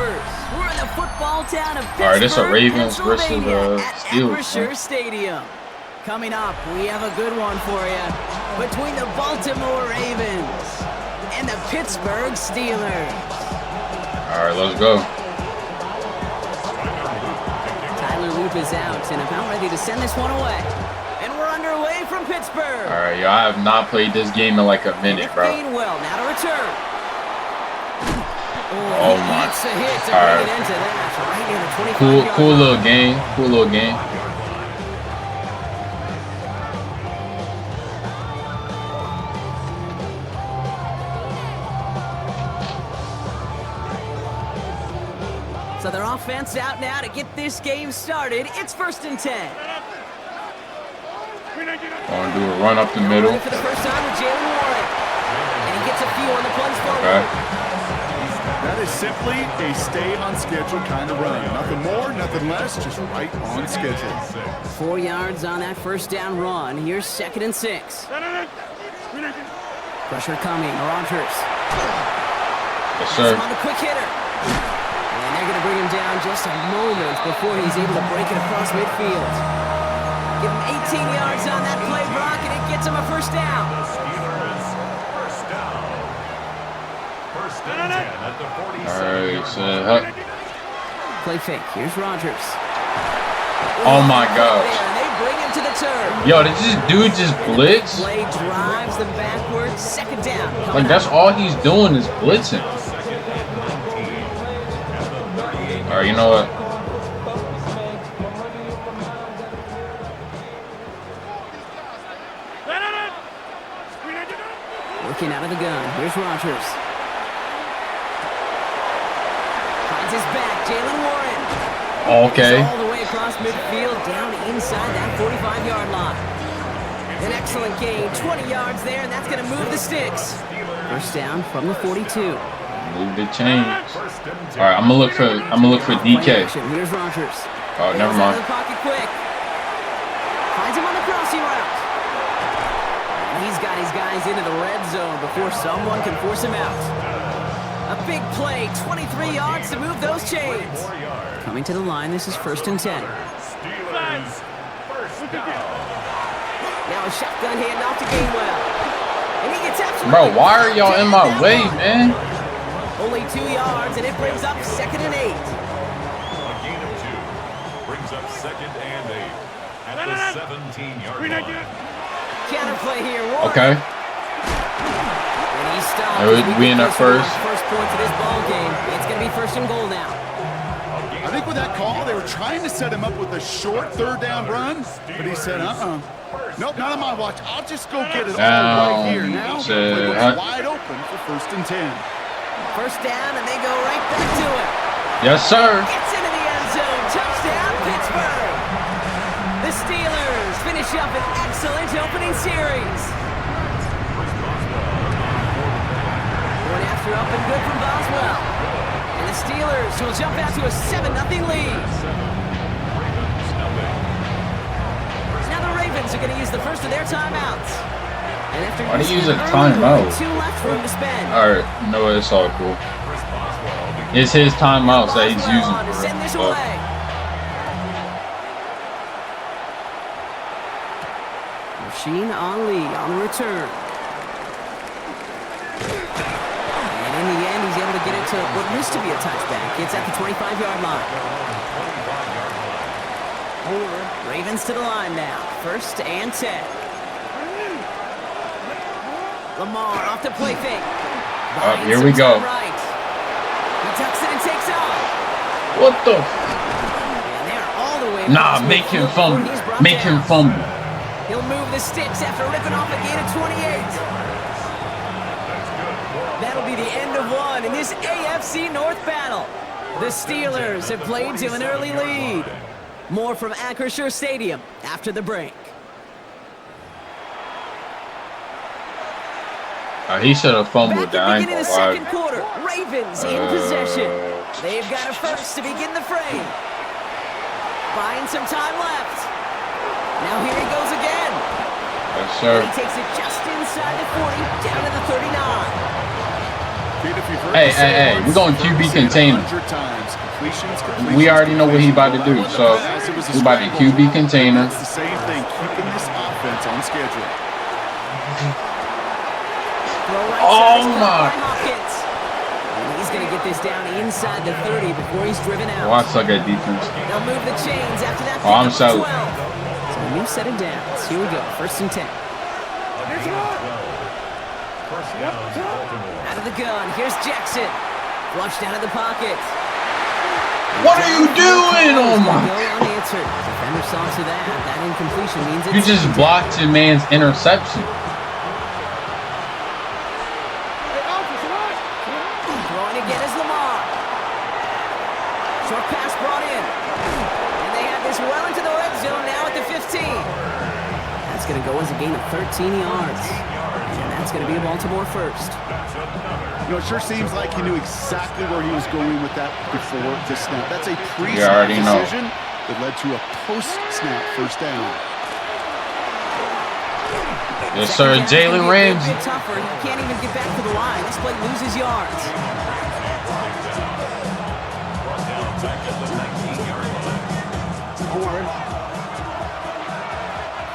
Rovers. We're in the football town of Pittsburgh, All right, this is Ravens versus Steelers. Steelers. Stadium. Coming up, we have a good one for you between the Baltimore Ravens and the Pittsburgh Steelers. All right, let's go. Tyler Loop is out and about ready to send this one away. And we're underway from Pittsburgh. All right, yo, I have not played this game in like a minute, bro. Well, now to return. Oh my! All right. Cool little game. Cool little game. So their offense out now to get this game started. It's 1st and 10. Gonna do a run up the middle. For the first time with Jalen Warren. And he gets a few on the plunge forward. Okay. That is simply a stay on schedule kind of run. Nothing more, nothing less, just right on schedule. 4 yards on that first down run. Here's 2nd and 6. Pressure coming. Rodgers. Yes, sir. On the quick hitter. And they're going to bring him down just a moment before he's able to break it across midfield. Give him 18 yards on that play, Brock, and it gets him a first down. All right, so play fake. Here's Rodgers. oh my gosh. And they bring him to the turn. Yo, did this dude just blitz? Play drives them backwards. 2nd down. Like that's all he's doing is blitzing. All right, you know what? Working out of the gun. Here's Rodgers. Finds his back. Jalen Warren. Okay. All the way across midfield, down inside that 45-yard line. An excellent gain. 20 yards there, and that's going to move the sticks. First down from the 42. Move the chains. All right, I'm gonna look for DK. Here's Rodgers. Oh, never mind. Pocket quick. Finds him on the crossing route. And he's got his guys into the red zone before someone can force him out. A big play, 23 yards to move those chains. Coming to the line, this is 1st and 10. Now a shotgun handoff to Gainwell. And he gets absolutely... Bro, why are y'all in my way, man? Only 2 yards, and it brings up 2nd and 8. A gain of 2 brings up 2nd and 8 at the 17-yard line. Counterplay here. Warren. Okay. And he stops. We in that first. First points of this ball game. It's going to be 1st and goal now. I think with that call, they were trying to set him up with a short 3rd down run, but he said, nope, not on my watch. I'll just go get it all right here now. Wide open for 1st and 10. First down, and they go right back to it. Yes, sir. Gets into the end zone. Touchdown, Pittsburgh. The Steelers finish up an excellent opening series. Going after up and good from Boswell. And the Steelers will jump out to a 7-0 lead. Now the Ravens are going to use the first of their timeouts. And after why do you use a timeout? 2 left for him to spend. All right, no, it's all cool. It's his timeouts that he's using for it. So. Machine Ali on the return. And in the end, he's able to get it to what used to be a touchback. It's at the 25-yard line. Ravens to the line now. 1st and 10. Lamar off the play fake. Here we go. Right. He tucks it and takes off. What the? And they're all the way. Nah, make him fumble. Make him fumble. He'll move the sticks after ripping off a gain of 28. That'll be the end of one in this AFC North battle. The Steelers have played to an early lead. More from Acrisure Stadium after the break. He should have fumbled that. I ain't gonna lie. Second quarter, Ravens in possession. They've got a first to begin the frame. Buying some time left. Now here he goes again. Yes, sir. And he takes it just inside the 40, down to the 39. Hey, we're going QB container. We already know what he about to do. So we about to QB container. It's the same thing, keeping this offense on schedule. Oh my! He's going to get this down inside the 30 before he's driven out. Oh, I suck at defense. They'll move the chains after that. Oh, I'm so. So a new set of downs. Here we go. 1st and 10. Out of the gun. Here's Jackson. Flushed out of the pocket. What are you doing? Oh my! Unanswered. Defender saw to that. That incompletion means it's You just blocked your man's interception. Throwing again is Lamar. Short pass brought in. And they have this well into the red zone now at the 15. That's going to go as a gain of 13 yards. And that's going to be a Baltimore first. You know, it sure seems like he knew exactly where he was going with that before the snap. That's a You pre-snap already know. decision that led to a post-snap 1st down. Yes, sir. Jalen Ramsey. A bit tougher. He can't even get back to the line. This play loses yards.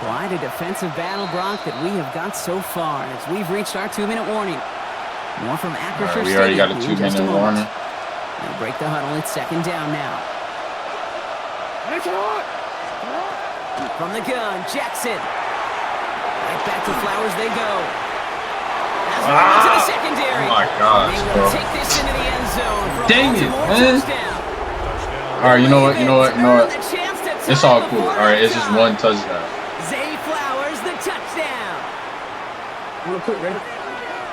Quite a defensive battle, Brock, that we have got so far as we've reached our 2-minute warning. More from Acrisure We already got a Stadium in just 2-minute warning. They'll break the huddle. It's 2nd down now. From the gun, Jackson. Right back to Flowers they go. As we run to the secondary. Oh my gosh, They bro. will take this into the end zone for a Dang it, Baltimore man. touchdown. All right, you know what? The chance to It's tie all it cool. before All right, it's just halftime. 1 touchdown. Zay Flowers, the touchdown.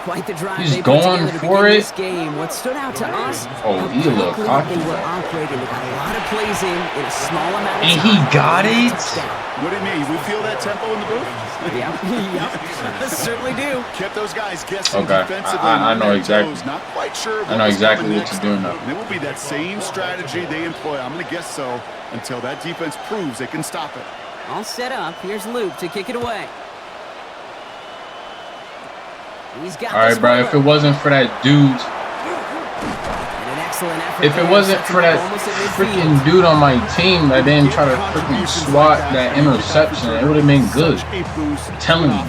Quite the drive. He's they put going together to for begin it. This game. What stood out to us? Oh, how he looked quickly cocky. They were operating. They got a lot of plays in a small amount of And time. he got it? Touchdown. What do you mean? We feel that tempo in the booth? Yep. Certainly do. Kept those guys guessing Okay, defensively. I know on their exactly. toes. Not quite sure. I know exactly what you're doing now. And it will be that same strategy they employ. I'm going to guess so until that defense proves they can stop it. All set up. Here's Luke to kick it away. He's got All right, bro. If it wasn't for that dude, if it wasn't for that freaking dude on my team that didn't try to freaking swat that interception, it would have been good. I'm telling you.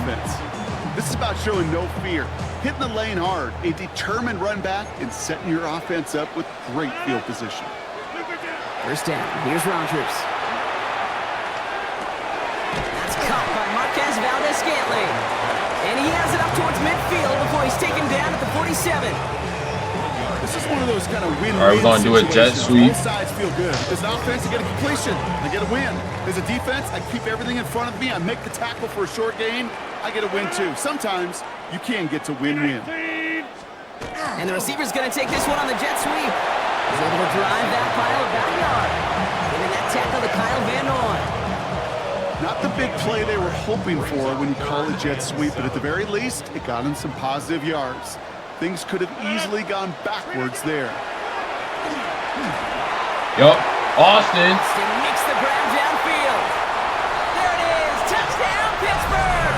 This is about showing no fear, hitting the lane hard, a determined run back, and setting your offense up with great field position. 1st down. Here's Rodgers. That's caught by Marquez Valdez-Scantling. And he has it up towards midfield before he's taken down at the 47. This is one of those kind of win-win All right, we're gonna do a jet sweep. Both sides feel good. There's an offense, I get a completion, I get a win. There's a defense, I keep everything in front of me, I make the tackle for a short gain, I get a win too. Sometimes you can get to win-win. And the receiver's going to take this one on the jet sweep. He's able to drive that pile about a yard. Giving that tackle to Kyle Van Noy. Not the big play they were hoping for when you call a jet sweep, but at the very least, it got him some positive yards. Things could have easily gone backwards there. Yup. Austin. Austin makes the grab downfield. There it is. Touchdown, Pittsburgh.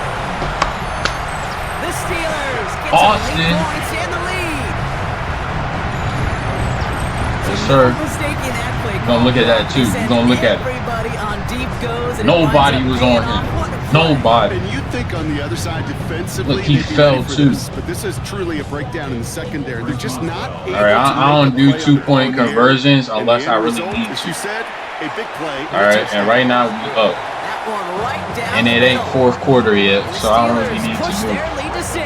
The Steelers get Austin. some late points in the lead. Yes, sir. No mistake in that play. You're gonna look at that too. You're gonna look at it. Everybody on deep goes. And Nobody it winds was up on paying him. off. Wonderful. Nobody. And you'd think on the other side defensively, Look, he they'd be fell ready for too. this, but this is truly a breakdown in the secondary. They're just not able All right, I don't do 2-point conversions unless I really need As to. you said, a big play. All right, and right now we up. That one right down And it the ain't middle. 4th quarter yet, The so I don't Steelers really need push to their move. lead to 6.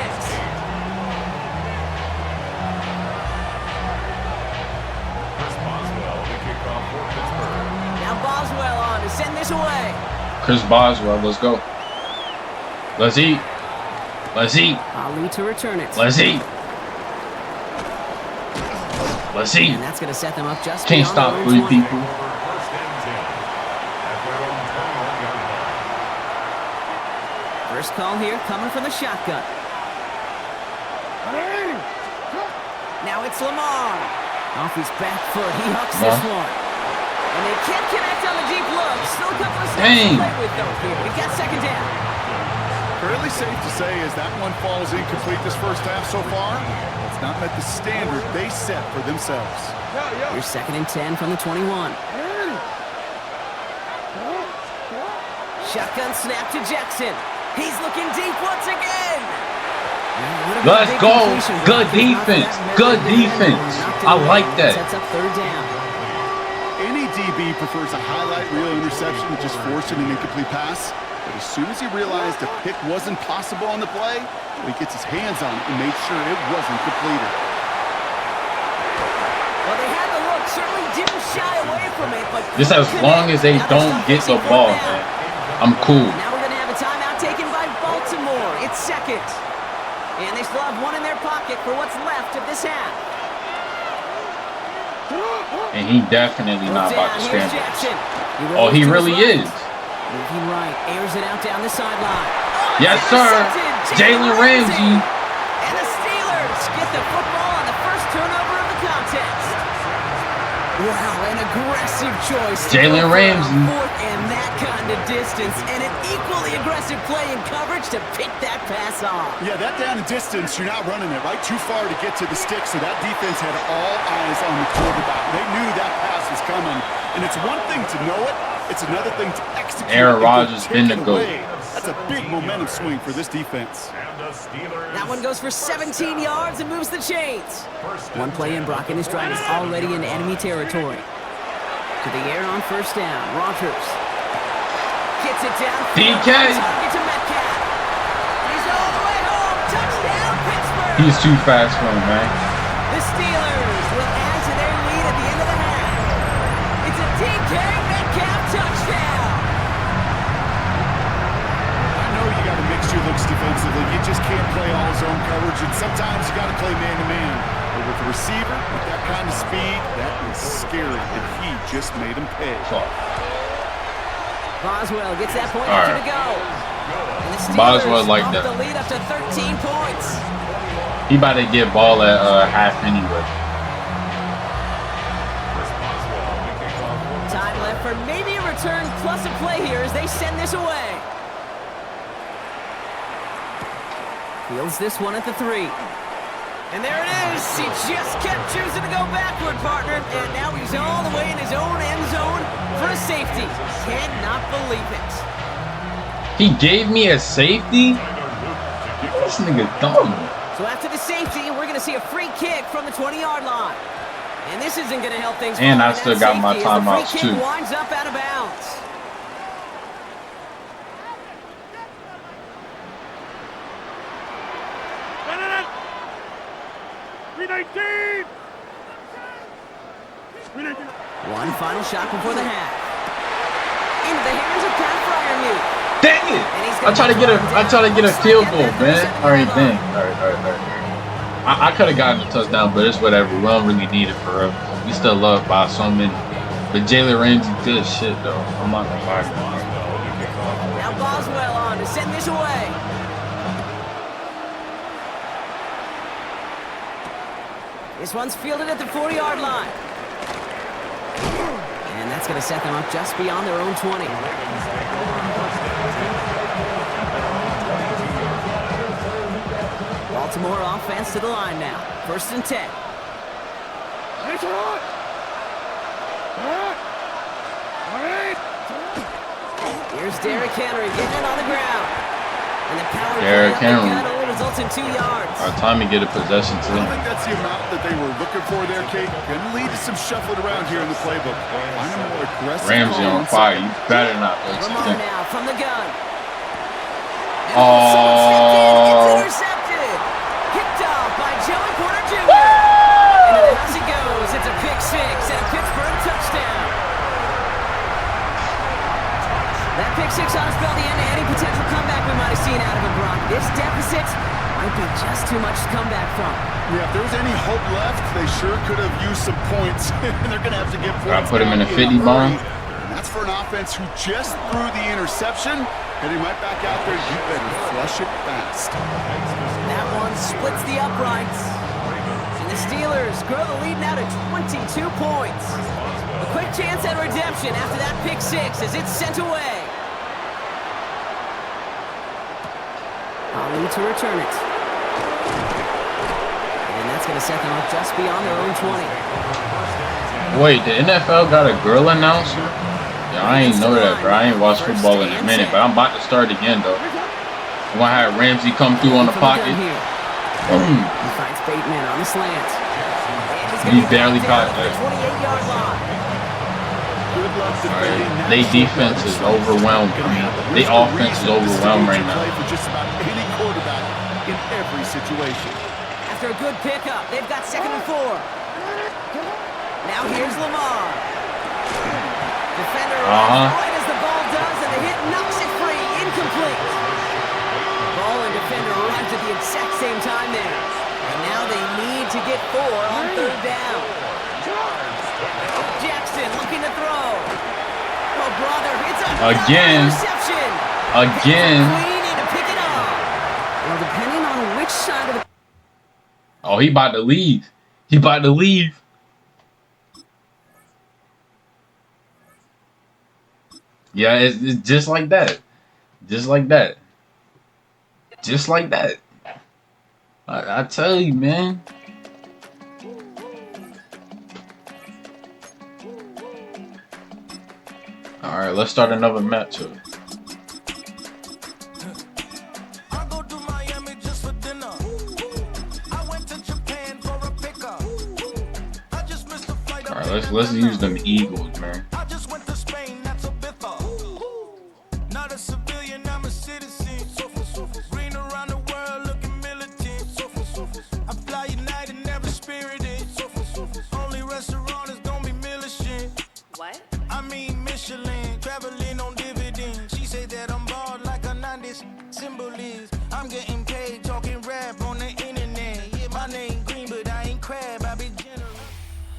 Now Boswell on to send this away. Chris Boswell, let's go. Let's eat. Let's eat. Ali to return it. Let's eat. Let's eat. And that's going to set them up just Can't beyond stop the 3 20. people. First call here coming from the shotgun. Now it's Lamar. Off his back foot. He hucks this one. And they can't connect on the deep look. Still a couple of snaps to play with though here. We got 2nd down. Fairly safe to say as that one falls incomplete this first half so far, it's not met the standard they set for themselves. Here's 2nd and 10 from the 21. Shotgun snap to Jackson. He's looking deep once again. Let's go. Good defense. Good defense. I like that. Sets up 3rd down. Any DB prefers a highlight reel interception to just forcing an incomplete pass. But as soon as he realized a pick wasn't possible on the play, he gets his hands on it and made sure it wasn't completed. Well, they had the look, certainly didn't shy away from it, but just as long as they don't get the ball, man, I'm cool. Now we're going to have a timeout taken by Baltimore. It's 2nd. And they still have one in their pocket for what's left of this half. And he definitely not about to scramble. Oh, he really is. Moving right, airs it out down the sideline. Oh, yes, sir. Jalen Ramsey. And the Steelers get the football on the first turnover of the contest. Wow, an aggressive choice. Jalen Ramsey. 4th and that kind of distance, and an equally aggressive play in coverage to pick that pass off. Yeah, that down and distance, you're not running it right too far to get to the stick, so that defense had all eyes on the quarterback. They knew that pass was coming, and it's one thing to know it, it's another thing to execute. Aaron Rodgers been the GOAT. That's a big momentum swing for this defense. That one goes for 17 yards and moves the chains. One play in, Brock and his drive is already in enemy territory. To the air on 1st down. Rodgers gets it down. DK. Target to Metcalf. He's all the way home. Touchdown, Pittsburgh. He's too fast for him, man. The Steelers will add to their lead at the end of the half. It's a DK Metcalf touchdown. I know you got to mix your looks defensively. You just can't play all zone coverage, and sometimes you got to play man-to-man. But with the receiver, with that kind of speed, that is scary, and he just made him pay. Boswell gets that point after the go. And the Steelers Boswell like that. The lead up to 13 points. He about to get ball at half anyway. Time left for maybe a return plus a play here as they send this away. Fields this one at the 3. And there it is. He just kept choosing to go backward, partner. And now he's all the way in his own end zone for a safety. Cannot believe it. He gave me a safety? This nigga dumb. So after the safety, we're going to see a free kick from the 20-yard line. And this isn't going to help things. And I still got my timeouts, too. The free kick winds up out of bounds. One final shot before the half. Into the hands of Pat Fryermuth. Dang it! I try to get a field goal, man. All right, dang. All right. I could have gotten a touchdown, but it's whatever. We don't really need it for real. We still love by so many. But Jalen Ramsey good shit though. I'm not gonna lie. Now Boswell on to send this away. This one's fielded at the 40-yard line. And that's going to set them up just beyond their own 20. Baltimore offense to the line now. 1st and 10. Here's Derrick Henry getting it on the ground. And the power Derrick Henry only results in 2 yards. Our time to get a possession too. I think that's the amount that they were looking for there, Kate. Going to lead to some shuffling around here in the playbook. Find a more aggressive Ramsey on fire. You better not. Lamar now from the gun. Oh. It's intercepted. Picked off by Joey Porter Jr. And as it goes, it's a pick 6 and a Pittsburgh touchdown. That pick 6 ought to spell the end to any potential comeback we might have seen out of him, Brock. This deficit might be just too much to come back from. Yeah, if there was any hope left, they sure could have used some points. And they're going to have to get points. I put him in a 50 bomb. And that's for an offense who just threw the interception. Heading right back out there, you better flush it fast. That one splits the uprights. And the Steelers grow the lead now to 22 points. A quick chance at redemption after that pick 6 as it's sent away. Ali to return it. And that's going to set them up just beyond their own 20. Wait, the NFL got a girl announcer? Yeah, I ain't know that, bro. I ain't watched football in a minute, but I'm about to start again, though. I'm gonna have Ramsey come through on the pocket. He finds Bateman on the slant. He barely caught that. Right. They defense is overwhelmed. I mean, they offense is overwhelmed right now. For just about any quarterback in every situation. After a good pickup, they've got 2nd and 4. Now here's Lamar. Defender runs right as the ball does, and the hit knocks it free. Incomplete. Ball and defender arrived at the exact same time there. And now they need to get 4 on 3rd down. Jackson looking to throw. Oh, brother, it's a interception. Again. To pick it up. Well, depending on which side of the... Oh, he about to leave. He about to leave. Yeah, it's just like that. Just like that. Just like that. I tell you, man. All right, let's start another matchup. All right, let's use them Eagles, man.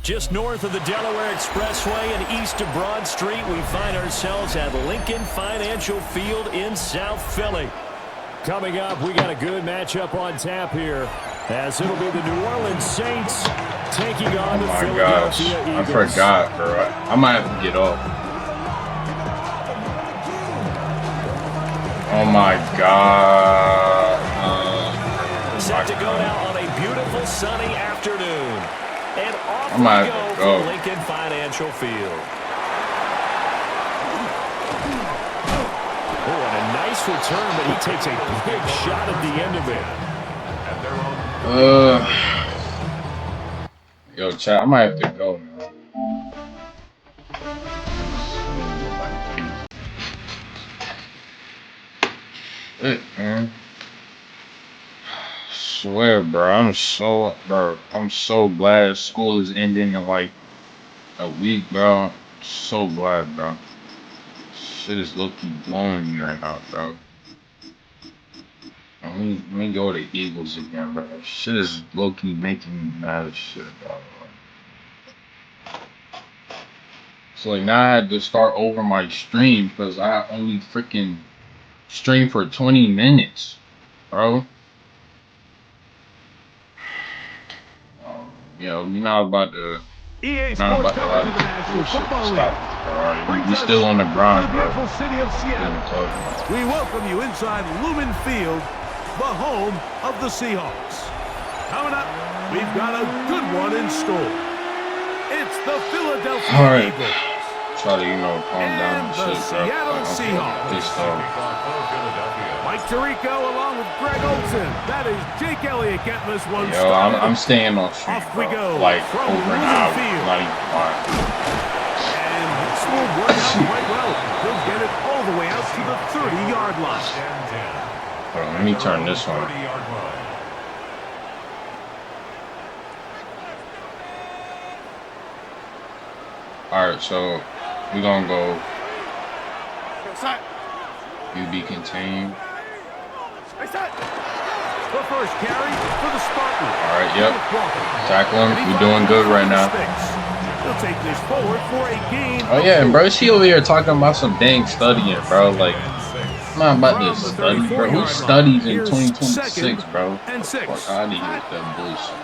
Just north of the Delaware Expressway and east of Broad Street, we find ourselves at Lincoln Financial Field in South Philly. Coming up, we got a good matchup on tap here, as it'll be the New Orleans Saints taking on the Philadelphia Eagles. I forgot, bro. I might have to get off. Oh my God. Set to go now on a beautiful sunny afternoon. And off we go from Lincoln Financial Field. Oh, and a nice return, but he takes a big shot at the end of it. Yo, chat, I might have to go, man. Shit, man. Swear, bro, I'm so glad school is ending in like a week, bro. So glad, bro. Shit is looking blowing me right now, bro. Let me go to Eagles again, bro. Shit is low-key making me mad as shit, bro. So like now I had to start over my stream because I only freaking streamed for 20 minutes, bro. Yo, you're not about to stop. Alright, we still on the grind, bro. We welcome you inside Lumen Field, the home of the Seahawks. Coming up, we've got a good one in store. It's the Philadelphia Eagles. Try to, calm down and shit, bro. Seattle Seahawks. Mike Tirico along with Greg Olsen. That is Jake Elliott getting this one started. I'm staying on stream, Off we go. Like from over an hour. Field. Not even lying. And this will work out quite well. He'll get it all the way out to the 30-yard line. Hold on, let me turn this one. Alright, so we're gonna go UB contain. The first carry for the Spartans. Alright, yep. Tackling. We're doing good right now. He'll take this forward for a gain. Oh yeah, and bro, she over here talking about some dang studying, bro. Like, I'm not about to study, bro. Who studies in 2026, bro? Fuck out of here with that bullshit.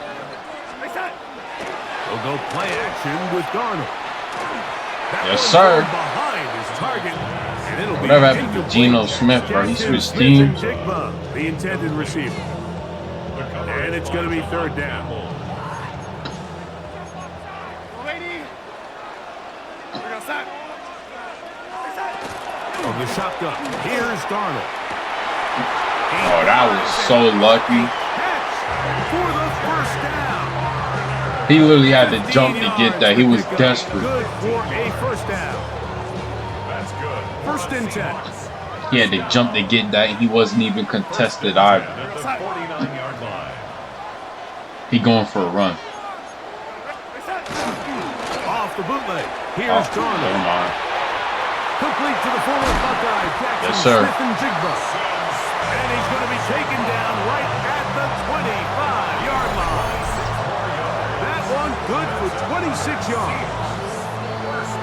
We'll go play action with Darnold. Yes, sir. Behind his target. And it'll be Whatever happened to Geno Smith, bro? He switched teams. The intended receiver. And it's going to be third down. From the shotgun, here's Darnold. Oh, that was so lucky. For the first down. He literally had to jump to get that. He was desperate. Good for a first down. That's good. First and 10. He had to jump to get that. He wasn't even contested either. At the 49-yard line. He going for a run. Off the bootleg. Here's Darnold. Never mind. Complete to the former Buckeye, Jackson Yes, sir. Smith and Jigba. And he's going to be taken down right at the 25-yard line. That one good for 26 yards.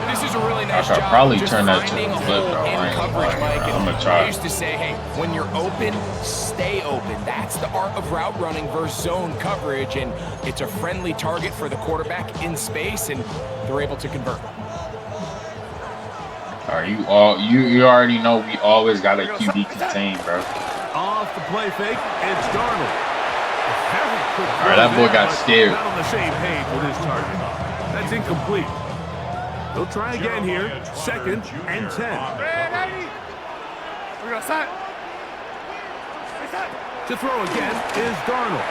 This is a really nice I could job probably just turn that to finding the a flip, hole though. in I ain't coverage, gonna Mike. lie. And I'm gonna try. I used to say, hey, when you're open, stay open. That's the art of route running versus zone coverage, and it's a friendly target for the quarterback in space, and they're able to convert. All right, you already know we always got a QB contained, bro. Off the play fake, it's Darnold. All right, that boy got scared. Not on the same page with his target. That's incomplete. They'll try again here. Second and 10. To throw again is Darnold.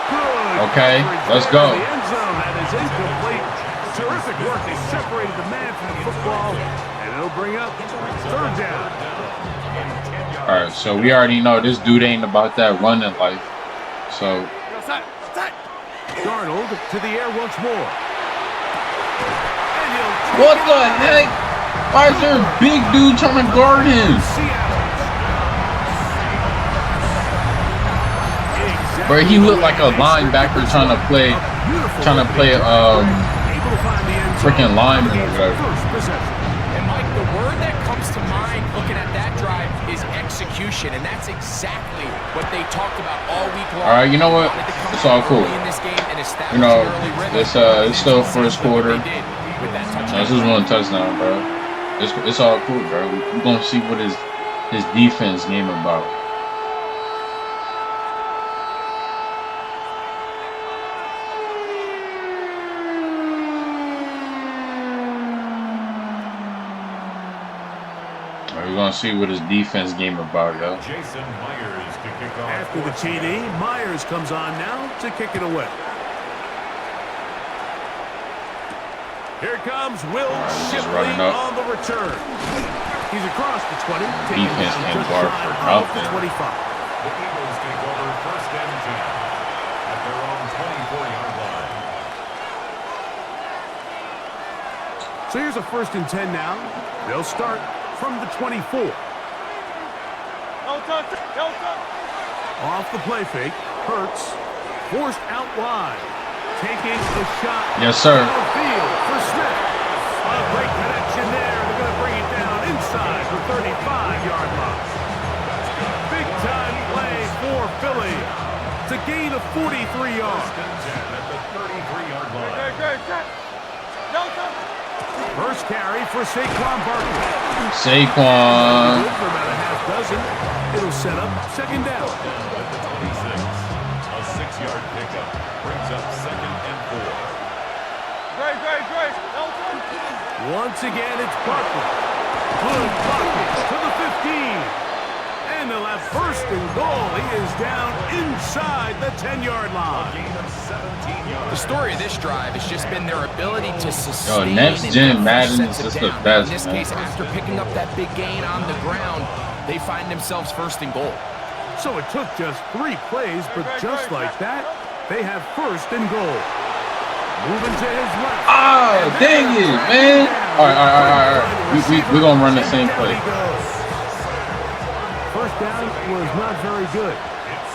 Good. Okay, let's go. The end zone, that is incomplete. Terrific work. They separated the man from the football, and it'll bring up third down. All right, so we already know this dude ain't about that running life. So Darnold to the air once more. what the heck? Why is there a big dude trying to guard him? Bro, he looked like a linebacker trying to play freaking lineman or whatever. And Mike, the word that comes to mind looking at that drive is execution, and that's exactly what they talked about all week long. All right, you know what? It's all cool. You know, it's still first quarter. This is one touchdown, bro. It's all cool, bro. We're gonna see what his defense game about. We're gonna see what his defense game about, yo. Jason Myers to kick off. After the TD, Myers comes on now to kick it away. Here comes Will Shipley on the return. He's across the 20. Defense can guard for nothing. 25. The Eagles take over first and 10 at their own 24-yard line. So here's a first and 10 now. They'll start from the 24. Off the play fake, Hurts forced out wide, taking the shot. Yes, sir. Field for Smith. A great connection there. They're going to bring it down inside the 35-yard line. Big time play for Philly. It's a gain of 43 yards. At the 33-yard line. First carry for Saquon Barkley. Saquon. Good for about a half dozen. It'll set up second down. At the 26, a 6-yard pickup brings up second and 4. Once again, it's Barkley. Good pocket to the 15. And they'll have first and goal. He is down inside the 10-yard line. The story of this drive has just been their ability to sustain. Next gen Madden is just the best. In this case, after picking up that big gain on the ground, they find themselves first and goal. So it took just 3 plays, but just like that, they have first and goal. Moving to his left. Oh, dang it, man. All right. We're going to run the same play. First down was not very good.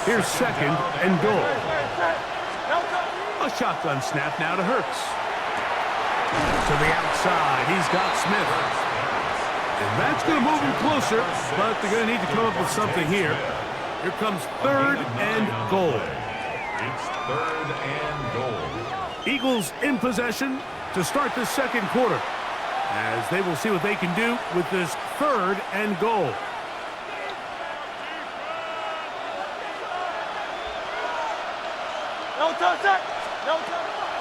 Here's second and goal. A shotgun snap now to Hurts. To the outside, he's got Smith. And that's going to move him closer, but they're going to need to come up with something here. Here comes third and goal. It's third and goal. Eagles in possession to start the second quarter. as they will see what they can do with this 3rd and goal.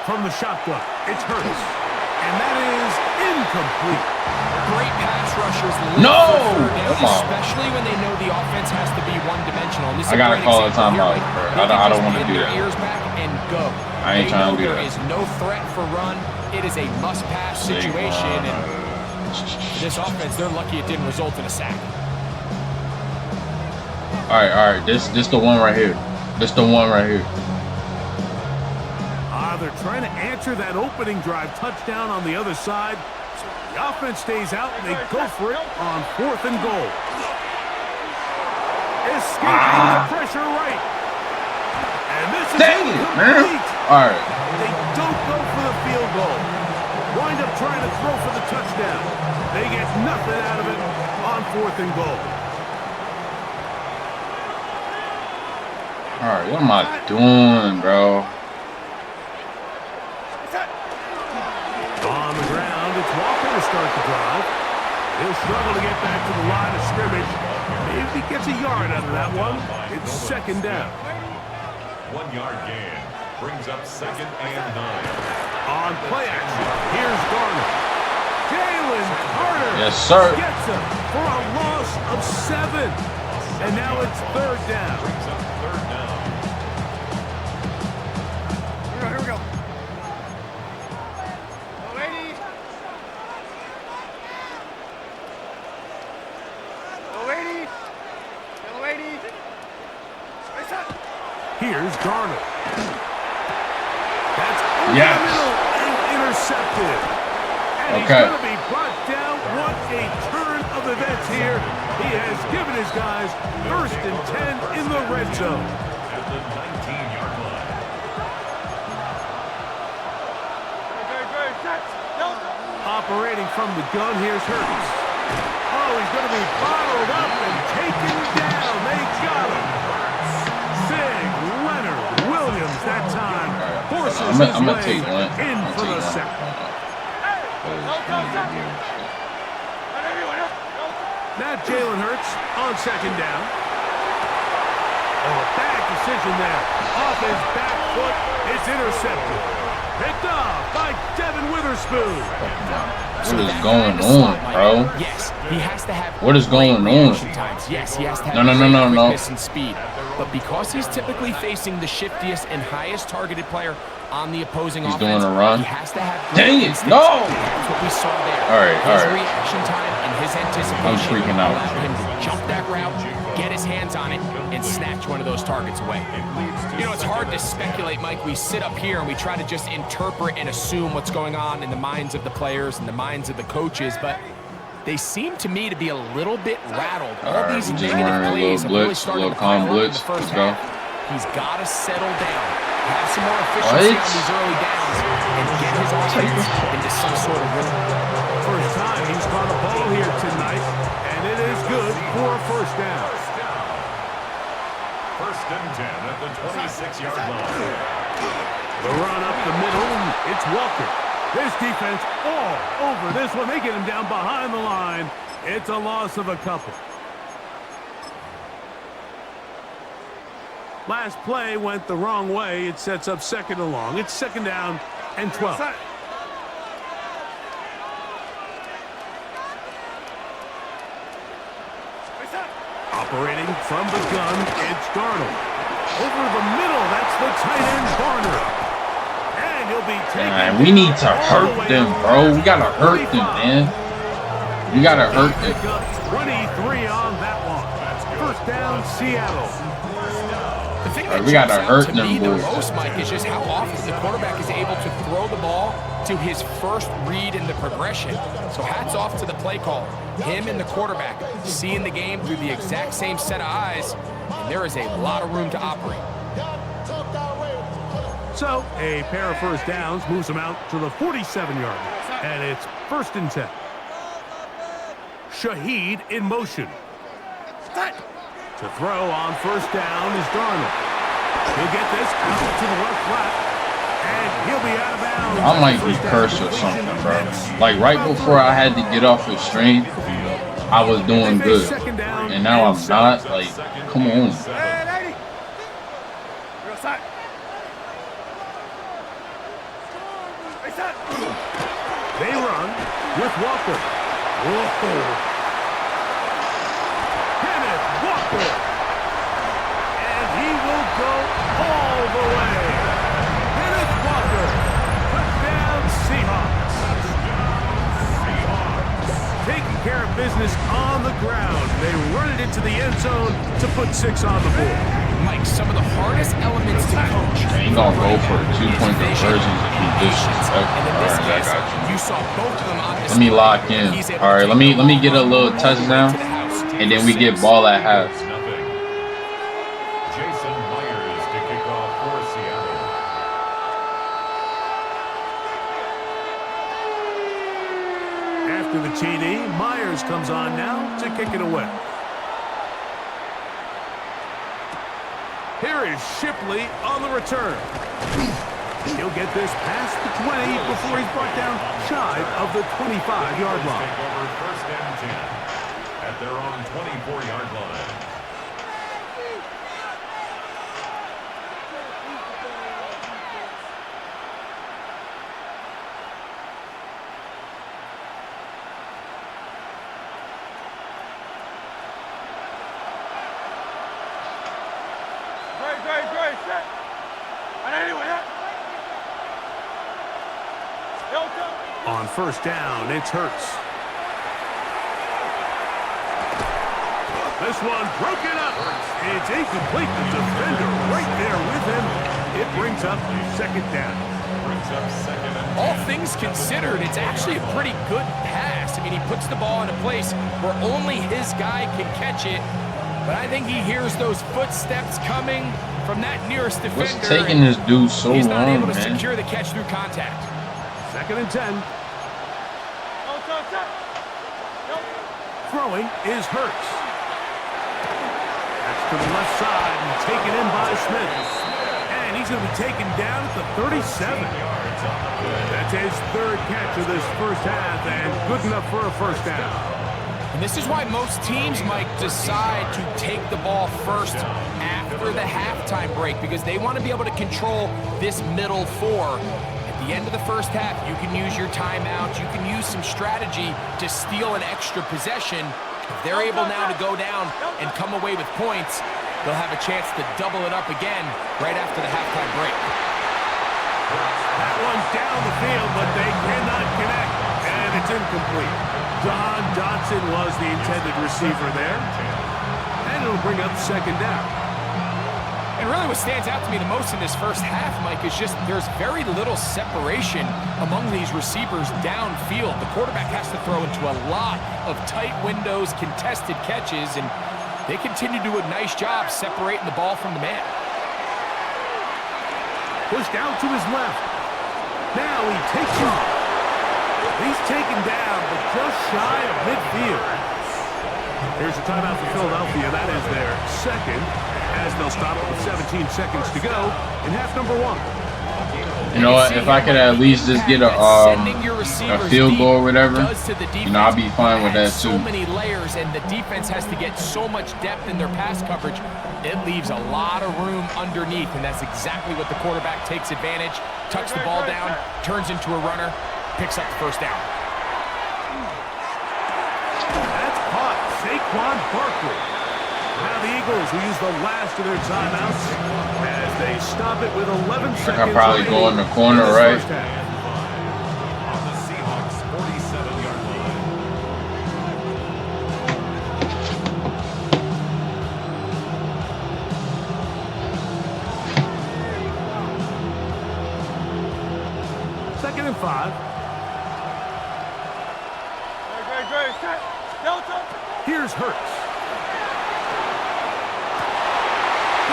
From the shotgun, it's Hurts. And that is incomplete. Great pass rushers. No! Especially when they know the offense has to be one-dimensional. I gotta call a timeout. I don't want to do that. Ears back and go. I ain't trying to do that. There is no threat for run. It is a must-pass situation. And this offense, they're lucky it didn't result in a sack. All right. This the one right here. This the one right here. They're trying to answer that opening drive touchdown on the other side. So the offense stays out, and they go for it on 4th and goal. Escaping the pressure right. And this is incomplete. All right. They don't go for the field goal. Wind up trying to throw for the touchdown. They get nothing out of it on 4th and goal. All right, what am I doing, bro? On the ground, it's Walker to start the drive. He'll struggle to get back to the line of scrimmage. Maybe he gets a yard out of that one. It's 2nd down. 1 yard gain brings up 2nd and 9. On play action, here's Garner. Jalen Carter Yes, sir. Gets him for a loss of 7. And now it's 3rd down. Brings up 3rd down. Here we go. Here's Garner. That's over the middle and intercepted. And he's going to be brought down. What a turn of events here. He has given his guys 1st and 10 in the red zone. At the 19-yard line. Operating from the gun, here's Hurts. Oh, he's going to be bottled up and taken down. They got him. Big Leonard Williams that time forces his way in for the sack. Now Jalen Hurts on 2nd down. Oh, a bad decision there. Off his back foot, it's intercepted. Picked off by Devin Witherspoon. What is going on, bro? Yes, he has to have. What is going on? Yes, he has to have No. quickness and speed. But because he's typically facing the shiftiest and highest targeted player on the opposing offense, doing a run. he has to have. Dang it! Instincts. No. That's what we saw there. All right. His reaction time and his anticipation I'm freaking out. allowed him to jump that route, get his hands on it, and snatch one of those targets away. You know, it's hard to speculate, Mike. We sit up here and we try to just interpret and assume what's going on in the minds of the players and the minds of the coaches, but they seem to me to be a little bit rattled. All these negative plays have really started to pile up in the first half. He's got to settle down, have some more efficiency on these early downs, and get his offense into some sort of rhythm. First time he's caught a ball here tonight, and it is good for a 1st down. 1st and 10 at the 26-yard line. The run up the middle, it's Walker. This defense all over this one. They get him down behind the line. It's a loss of a couple. Last play went the wrong way. It sets up 2nd and long. It's 2nd down and 12. Operating from the gun, it's Darnold. Over the middle, that's the tight end, Garner. And he'll be taken. We need to hurt them, bro. We gotta hurt them, man. We gotta hurt them. 23 on that one. 1st down, Seattle. The thing that We gotta jumps out hurt to them me the boys. most, Mike, is just how often the quarterback is able to throw the ball to his first read in the progression. So hats off to the play caller. Him and the quarterback seeing the game through the exact same set of eyes, and there is a lot of room to operate. So a pair of 1st downs moves them out to the 47-yard line, and it's 1st and 10. Shaheed in motion. To throw on 1st down is Darnold. He'll get this out to the left flat. And He'll be out of bounds. I might be cursed or something, bro. Like right before I had to get off the stream, I was doing good, and now I'm not. Like, come on. They run with Walker. Whoa. Kenneth Walker. And he will go all the way. Kenneth Walker. Touchdown Seahawks. Taking care of business on the ground. They run it into the end zone to put 6 on the board. Mike, some of the hardest elements to coach. Ain't gonna go for a 2-point conversion if he disrespectful. And in this Alright, I case, got you. you saw both of them on display. Let me lock in. Alright, let me get a little touchdown, and then we get ball at half. Jason Myers to kick off for Seattle. After the TD, Myers comes on now to kick it away. Here is Shipley on the return. He'll get this past the 20 before he's brought down shy of the 25-yard line. Take over 1st and 10 at their own 24-yard line. On 1st down, it's Hurts. This one broken up. It's incomplete. The defender right there with him. It brings up 2nd down. All things considered, it's actually a pretty good pass. I mean, he puts the ball in a place where only his guy can catch it. But I think he hears those footsteps coming from that nearest defender. What's taking this dude so long, man? He's not able to secure the catch through contact. 2nd and 10. Throwing is Hurts. That's to the left side and taken in by Smith. And he's going to be taken down at the 37. That's his 3rd catch of this first half and good enough for a 1st down. And this is why most teams might decide to take the ball first after the halftime break, because they want to be able to control this middle 4. At the end of the first half, you can use your timeout, you can use some strategy to steal an extra possession. If they're able now to go down and come away with points, they'll have a chance to double it up again right after the halftime break. That one down the field, but they cannot connect, and it's incomplete. Don Dotson was the intended receiver there, and it'll bring up 2nd down. And really what stands out to me the most in this first half, Mike, is just there's very little separation among these receivers downfield. The quarterback has to throw into a lot of tight windows, contested catches, and they continue to do a nice job separating the ball from the man. Pushed out to his left. Now he takes off. He's taken down, but just shy of midfield. Here's a timeout for Philadelphia. That is their 2nd, as they'll stop with 17 seconds to go in half number 1. You know what? If I could at least just get a field goal or whatever, you know, I'll be fine with that too. So many layers, and the defense has to get so much depth in their pass coverage. It leaves a lot of room underneath, and that's exactly what the quarterback takes advantage. Tucks the ball down, turns into a runner, picks up the 1st down. That's caught. Saquon Barkley. Now the Eagles will use the last of their timeouts as they stop it with 11 seconds. I probably go in the corner, right? On the Seahawks 47-yard line. Second and 5. Here's Hurts.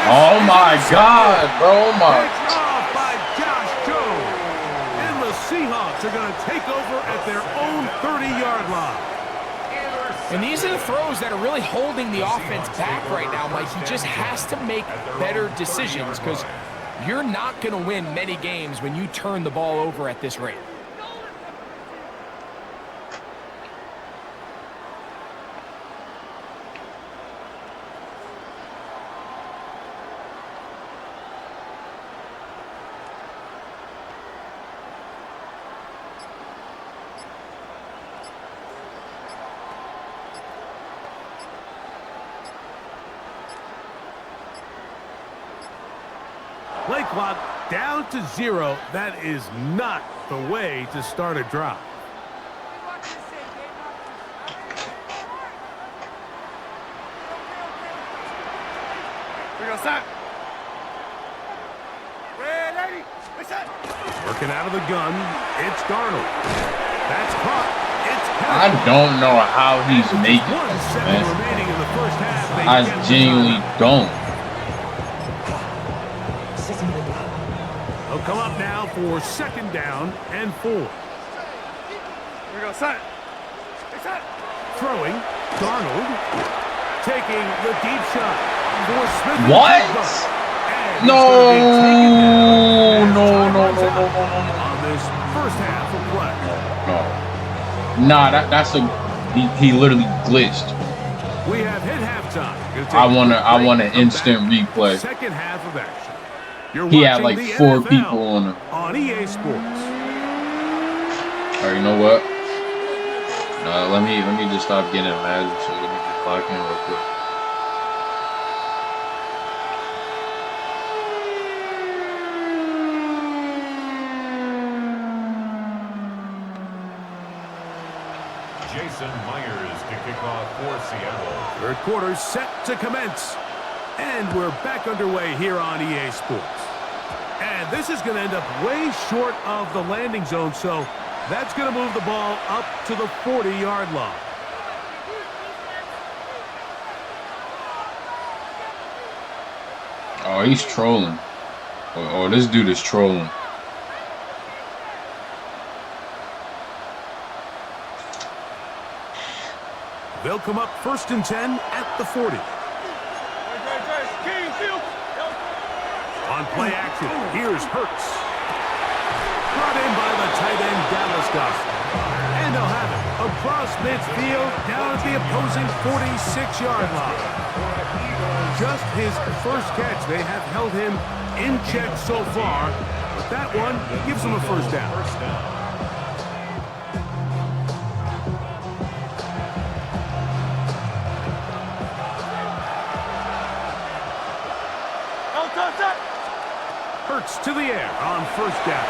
Oh my God, bro! Oh my. Picked off by Josh Jones. And the Seahawks are going to take over at their own 30-yard line. And these are the throws that are really holding the offense back right now, Mike. He just has to make better decisions, because You're not going to win many games when you turn the ball over at this rate. Play clock down to 0. That is not the way to start a drive. Working out of the gun, it's Darnold. That's caught. It's I don't know how he's making this, man. I genuinely don't. He'll come up now for 2nd down and 4. Here we go, set. Throwing, Darnold taking the deep shot for Smith. What? No. On this first half of play. No. Nah, that's a he literally glitched. We have hit halftime. I want an instant replay. Second half of action. He had like 4 people on him. On EA Sports. All right, you know what? Let me just stop getting mad. So let me just lock in real quick. Jason Myers to kick off for Seattle. Third quarter set to commence. And we're back underway here on EA Sports. And this is going to end up way short of the landing zone, so that's going to move the ball up to the 40-yard line. Oh, he's trolling. Oh, this dude is trolling. They'll come up 1st and 10 at the 40. On play action, here's Hurts. Brought in by the tight end Dallas Gossett. And they'll have it across midfield down at the opposing 46-yard line. Just his first catch. They have held him in check so far, but that one gives him a first down. Hurts to the air on 1st down.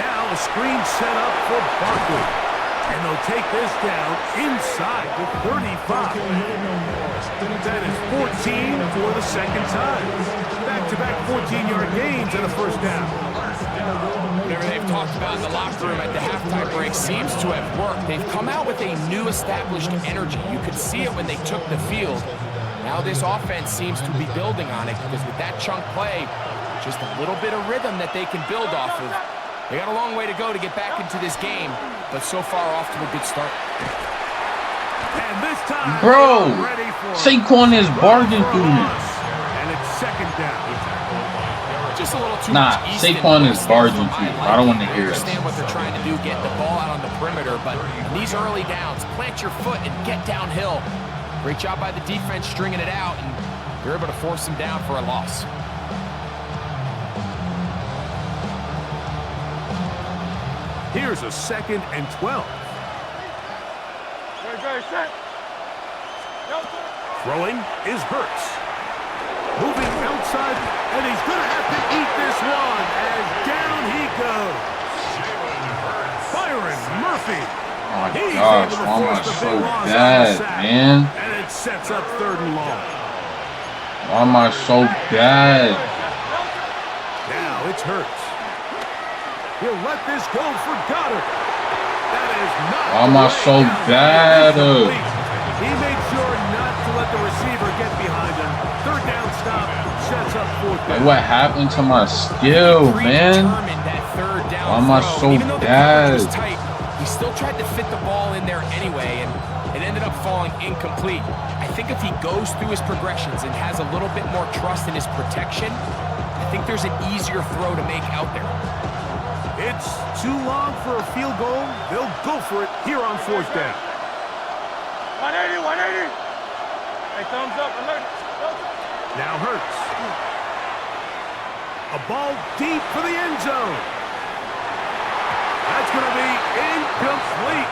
Now a screen set up for Barkley. And they'll take this down inside the 35. That is 14 for the 2nd time. Back-to-back 14-yard gains and a first down. Whatever they've talked about in the locker room at the halftime break seems to have worked. They've come out with a new established energy. You could see it when they took the field. Now this offense seems to be building on it because with that chunk play, just a little bit of rhythm that they can build off of. They got a long way to go to get back into this game, but so far off to a good start. And this time, bro, Saquon is barging through me. And it's 2nd down. Just a little too much Saquon is barging through. I don't want to hear it. I understand what they're trying to do, get the ball out on the perimeter, but in these early downs, plant your foot and get downhill. Great job by the defense stringing it out, and they're able to force them down for a loss. Here's a 2nd and 12. Throwing is Hurts. Moving outside, and he's going to have to eat this one as down he goes. Byron Murphy. Oh my gosh, why am I so bad, man? And it sets up 3rd and long. Why am I so bad? Now it's Hurts. He'll let this go for Goddard. That is not. Why am I so bad? He made sure not to let the receiver get behind him. 3rd down stop sets up 4th down. Like, what happened to my skill, man? Why am I so bad? He still tried to fit the ball in there anyway, and it ended up falling incomplete. I think if he goes through his progressions and has a little bit more trust in his protection, I I think there's an easier throw to make out there. It's too long for a field goal. They'll go for it here on 4th down. 180, 180. Hey, thumbs up. Now Hurts. A ball deep for the end zone. That's going to be incomplete.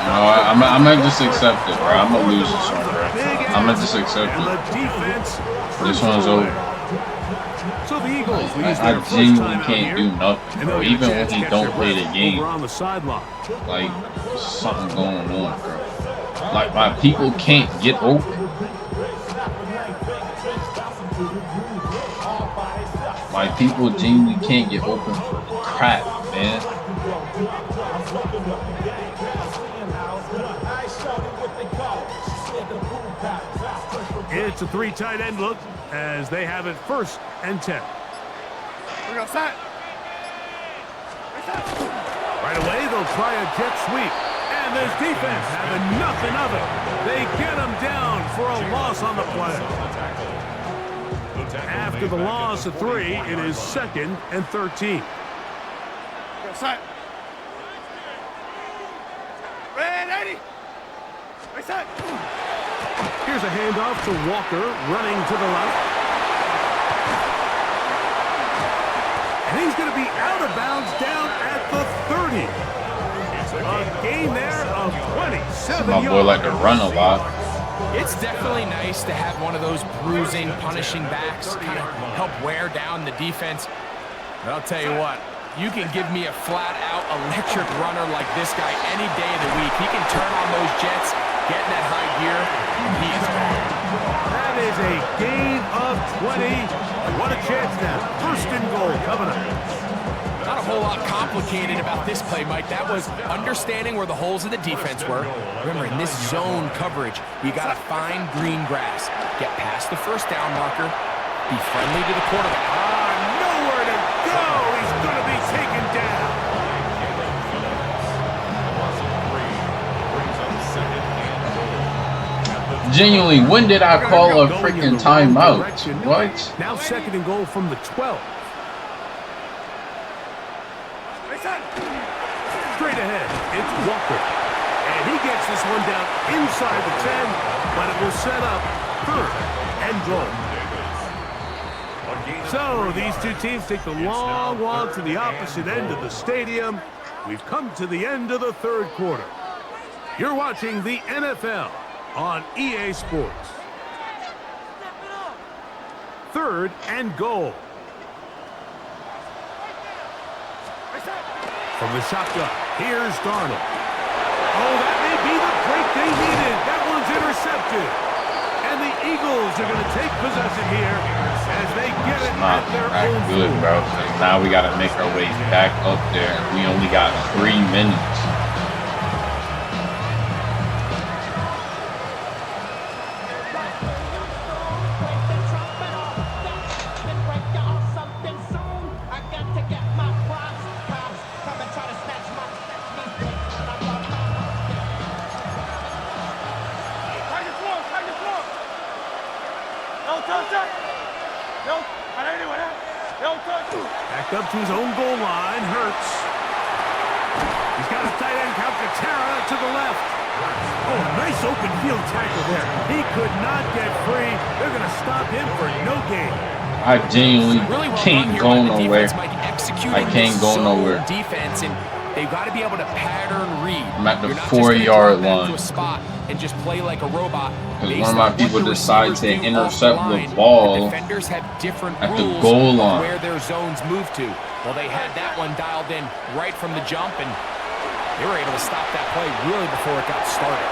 No, I'm gonna just accept it, bro. I'm gonna lose this one, bro. I'm gonna just accept it. This one's over. So the Eagles, I genuinely can't do nothing, bro. Even when he don't play the game, like something going on, bro. Like my people can't get open. My people genuinely can't get open for crap, man. It's a 3 tight end look as they have it 1st and 10. We're going to set. Right away, they'll try a jet sweep. And this defense having nothing of it. They get him down for a loss on the play. After the loss of 3, it is 2nd and 13. Go set. Red 80. Reset. Here's a handoff to Walker, running to the left. And he's going to be out of bounds down at the 30. A gain there of 27 My boy like to run a lot. It's definitely nice to have one of those bruising, punishing backs kind of help wear down the defense. But I'll tell you what, you can give me a flat-out electric runner like this guy any day of the week. He can turn on those jets, get in that high gear, and he is gone. That is a gain of 20. What a chance now. 1st and goal coming up. Not a whole lot complicated about this play, Mike. That was understanding where the holes of the defense were. Remember, in this zone coverage, you got to find green grass. Get past the 1st down marker. Be friendly to the quarterback. Nowhere to go. He's going to be taken down. Genuinely, when did I call a freaking timeout? What? Now 2nd and goal from the 12. Straight ahead, it's Walker. And he gets this one down inside the 10, but it will set up 3rd and goal. So these two teams take the long walk to the opposite end of the stadium. We've come to the end of the 3rd quarter. You're watching the NFL on EA Sports. 3rd and goal. From the shotgun, here's Darnold. Oh, that may be the break they needed. That one's intercepted. And the Eagles are going to take possession here as they get it at their own good, bro. Now we got to make our way back up there. We only got 3 minutes. Back up to his own goal line, Hurts. He's got a tight end, Calcaterra, to the left. Oh, nice open field tackle there. He could not get free. They're going to stop him for no gain. I genuinely can't go nowhere. I can't go nowhere. Defense, and they've got to be able to pattern read. I'm at the 4-yard line. And just play like a robot. Because one of my people decides to intercept the ball at the goal line. Where their zones move to. Well, they had that one dialed in right from the jump, and they were able to stop that play really before it got started.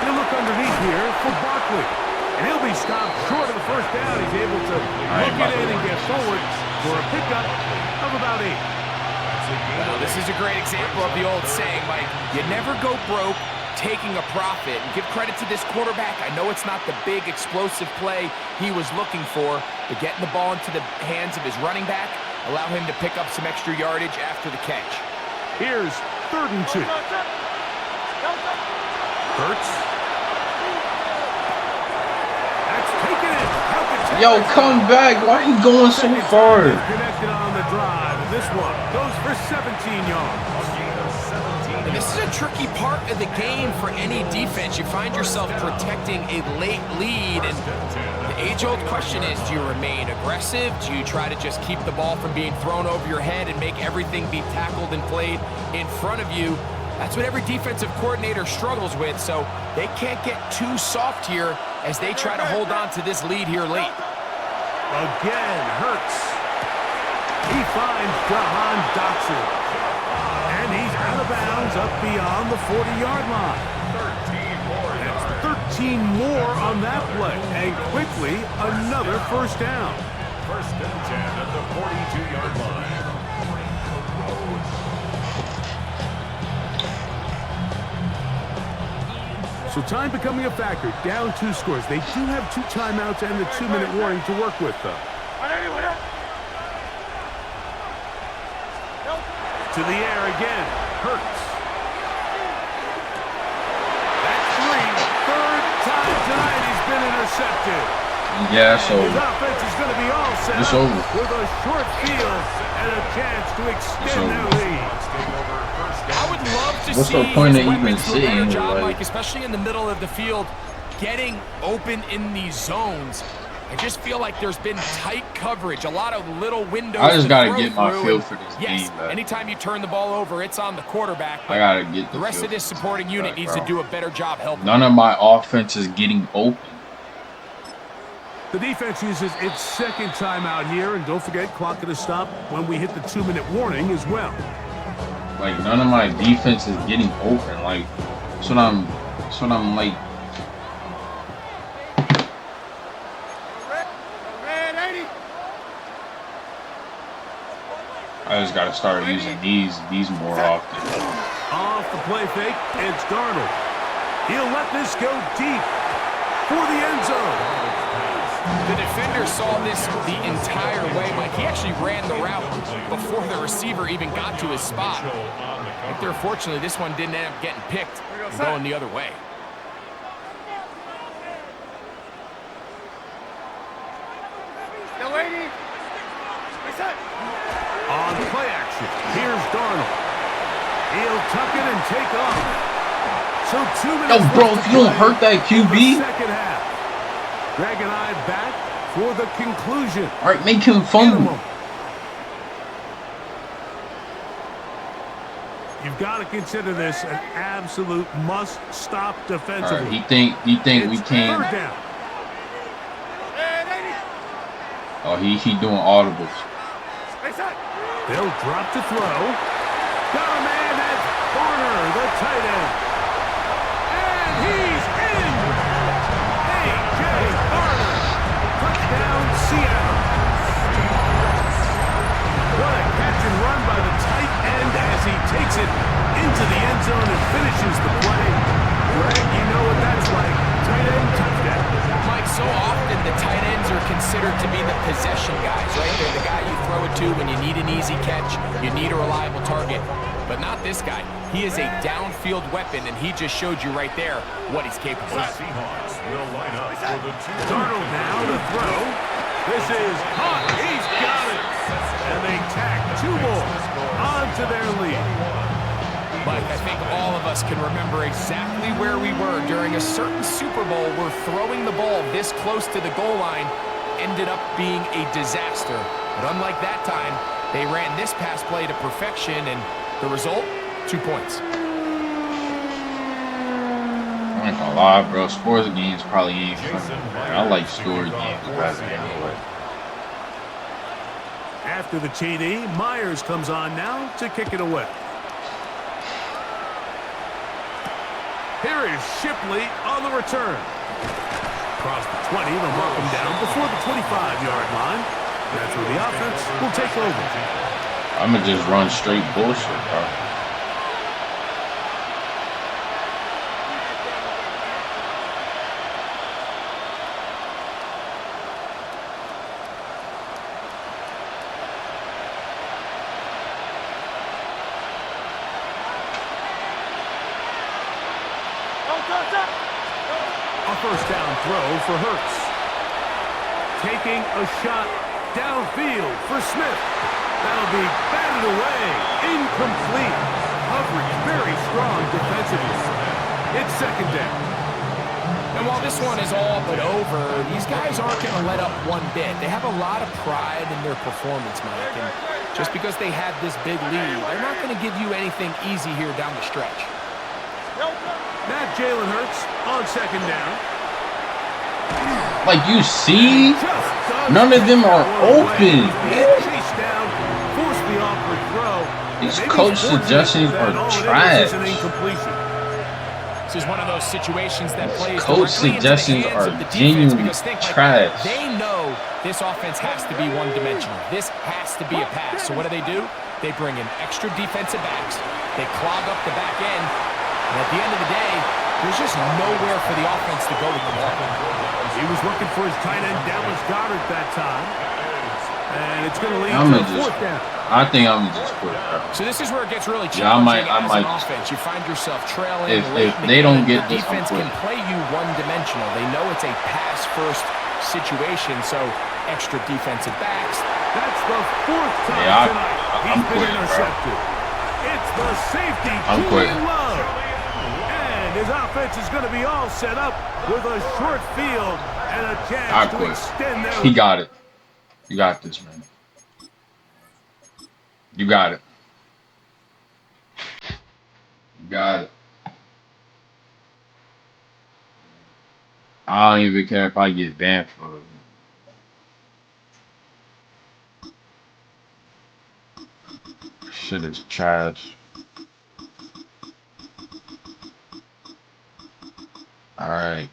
He'll look underneath here for Barkley. And he'll be stopped short of the 1st down. He's able to look it in and get forward for a pickup of about 8. Well, this is a great example of the old saying, Mike, you never go broke taking a profit. And give credit to this quarterback. I know it's not the big explosive play he was looking for, but getting the ball into the hands of his running back allow him to pick up some extra yardage after the catch. Here's 3rd and 2. Hurts. That's taken in. Yo, come back. Why he going so far? Connected on the drive, and this one goes for 17 yards. And this is a tricky part of the game for any defense. You find yourself protecting a late lead, and the age-old question is, do you remain aggressive? Do you try to just keep the ball from being thrown over your head and make everything be tackled and played in front of you? That's what every defensive coordinator struggles with, so they can't get too soft here as they try to hold on to this lead here late. Again, Hurts. He finds Jahan Dotson. And he's out of bounds up beyond the 40-yard line. 13 more on that play. And quickly, another first down. First and 10 at the 42-yard line. So time becoming a factor. Down 2 scores. They do have 2 timeouts and the 2-minute warning to work with, though. To the air again. Hurts. That's 3rd time tonight he's been intercepted. Yeah, so his offense is going to be all set it's up over. with a short field and a chance to extend their lead. I would love to What's see the point his of even weapons do a better sitting, job, like- Mike, especially in the middle of the field, getting open in these zones. I just feel like there's been tight coverage, a lot of little windows. I just to gotta throw get my through, feel and for this yes, game, man. anytime you turn the ball over, it's on the quarterback. I gotta get The rest feel of this for supporting unit needs to bro. do a better job helping. None of my offense is getting open. The defense uses its 2nd timeout here, and don't forget, clock going to stop when we hit the 2-minute warning as well. Like none of my defense is getting open. Like that's what I'm like. I just gotta start using these more often. Off the play fake, it's Darnold. He'll let this go deep for the end zone. The defender saw this the entire way, Mike. He actually ran the route before the receiver even got to his spot. Right there, fortunately, this one didn't end up getting picked and going the other way. On play action, here's Darnold. He'll tuck it and take off. So 2 minutes. Yo, bro, if you don't hurt that QB. Second half. Greg and I back for the conclusion. All right, make him fumble. You've got to consider this an absolute must-stop defensively. All right, he think we can. 3rd down. Oh, he doing audibles. They'll drop to throw. Got a man, that's Barner, the tight end. And he's in. A.J. Barner. Touchdown, Seattle. What a catch and run by the tight end as he takes it into the end zone and finishes the play. Greg, you know what that's like. Tight end touchdown. Mike, so often the tight ends are considered to be the possession guys, right? They're the guy you throw it to when you need an easy catch, you need a reliable target. But not this guy. He is a downfield weapon, and he just showed you right there what he's capable The of. Seahawks will line up for the 2. Darnold now to throw. This is hot. He's got it. And they tack 2 more onto their lead. Mike, I think all of us can remember exactly where we were during a certain Super Bowl where throwing the ball this close to the goal line ended up being a disaster. But unlike that time, they ran this pass play to perfection, and the result, 2 points. I ain't gonna lie, bro. Sports games probably ain't fun. I like story games better anyway. After the TD, Myers comes on now to kick it away. Here is Shipley on the return. Across the 20, they'll mark him down before the 25-yard line. That's where the offense will take over. I'm gonna just run straight bullshit, bro. A first down throw for Hurts. taking a shot downfield for Smith. That'll be batted away. Incomplete. Coverage very strong defensively. It's second down. And while this one is all but over, these guys aren't going to let up one bit. They have a lot of pride in their performance, Mike. And just because they had this big lead, they're not going to give you anything easy here down the stretch. Not Jalen Hurts on second down. Like, you see? None of them are open. Chase down, force the awkward throw. These coach suggestions are trash. This is one of those situations that plays coach suggestions are genuinely trash. They know this offense has to be one-dimensional. This has to be a pass. So what do? They bring in extra defensive backs. They clog up the back end. And at the end of the day, there's just nowhere for the offense to go with the ball. He was looking for his tight end, Dallas Goedert, that time. And it's going to lead to a fourth down. I think I'm just put it out. So this is where it gets really challenging as an offense. You find yourself trailing if they don't get this, defense can play you one-dimensional. They know it's a pass-first situation, so extra defensive backs. That's the fourth time tonight he's been intercepted. It's the safety, Julian Love. And his offense is going to be all set up with a short field and a chance to extend their... He got it. You got this, man. You got it. You got it. I don't even care if I get banned for it. Shit is trash. Alright.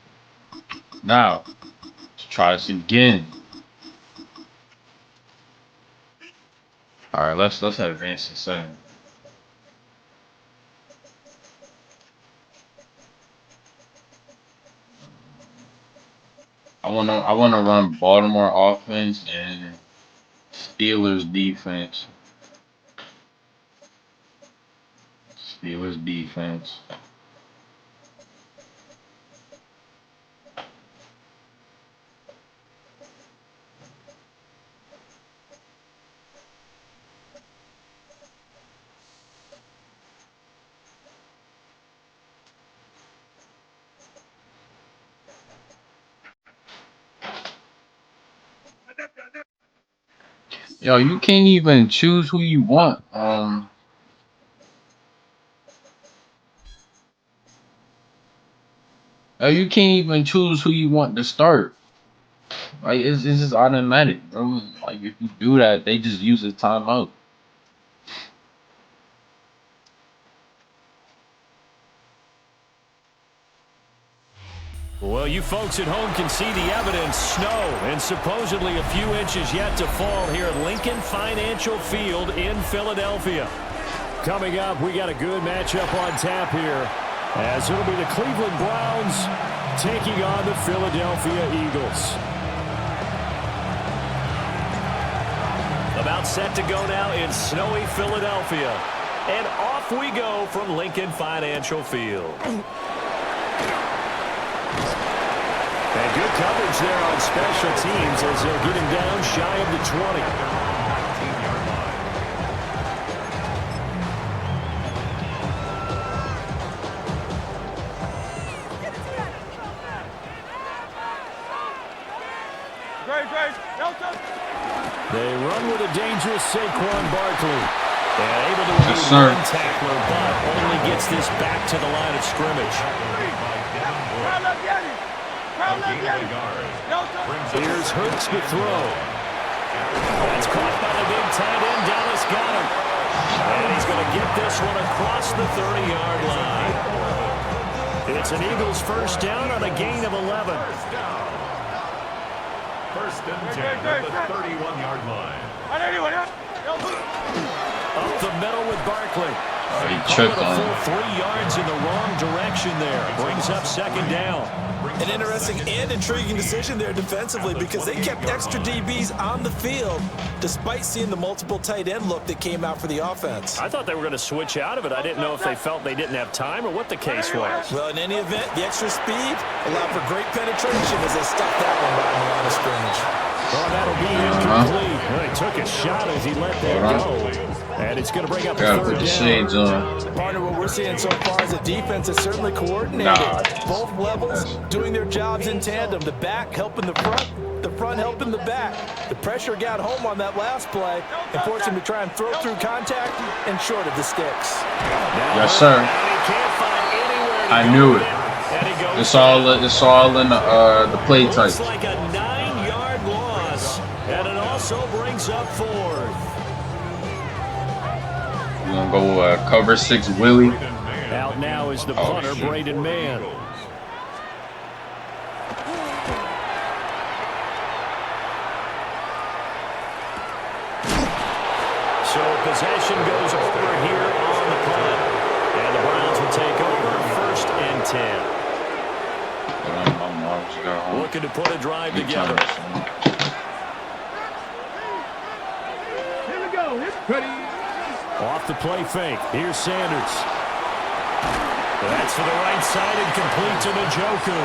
Now, let's try this again. Alright, let's advance to 7. I wanna run Baltimore offense and Steelers defense. Steelers defense. Yo, you can't even choose who you want. You can't even choose who you want to start. Like, it's just automatic, bro. Like, if you do that, they just use the timeout. Well, you folks at home can see the evidence. Snow and supposedly a few inches yet to fall here at Lincoln Financial Field in Philadelphia. Coming up, we got a good matchup on tap here, as it'll be the Cleveland Browns taking on the Philadelphia Eagles. About set to go now in snowy Philadelphia. And off we go from Lincoln Financial Field. And good coverage there on special teams as they'll get him down shy of the 20. They run with a dangerous Saquon Barkley. And able to remove one tackler, but only gets this back to the line of scrimmage. Here's Hurts to throw. That's caught by the big tight end, Dallas Goedert. And he's going to get this one across the 30-yard line. It's an Eagles first down on a gain of 11. First and 10 at the 31-yard line. Up the middle with Barkley. He tripped a on full 3 yards in the wrong direction there. Brings up second down. An interesting and intriguing decision there defensively because they kept extra DBs on the field despite seeing the multiple tight end look that came out for the offense. I thought they were going to switch out of it. I didn't know if they felt they didn't have time or what the case was. Well, in any event, the extra speed allowed for great penetration as they stuffed that one right in the line of scrimmage. Oh, that'll be incomplete. Well, he took a shot as he let that go. And it's going to bring up Gotta third put the down. shades on. Partner, what we're seeing so far is a defense that's certainly coordinated. Both levels doing their jobs in tandem. The back helping the front helping the back. The pressure got home on that last play and forced him to try and throw through contact and short of the sticks. Yes, sir. I knew it. It's all in the play type. Looks like a 9-yard loss, and it also brings up fourth. We're gonna go cover 6 Willie. Out now is the punter, Braden Mann. So possession goes over here on the punt. And the Browns will take over 1st and 10. Looking to put a drive together. Here we go. Ready. Off the play fake. Here's Sanders. That's for the right side and complete to Njoku.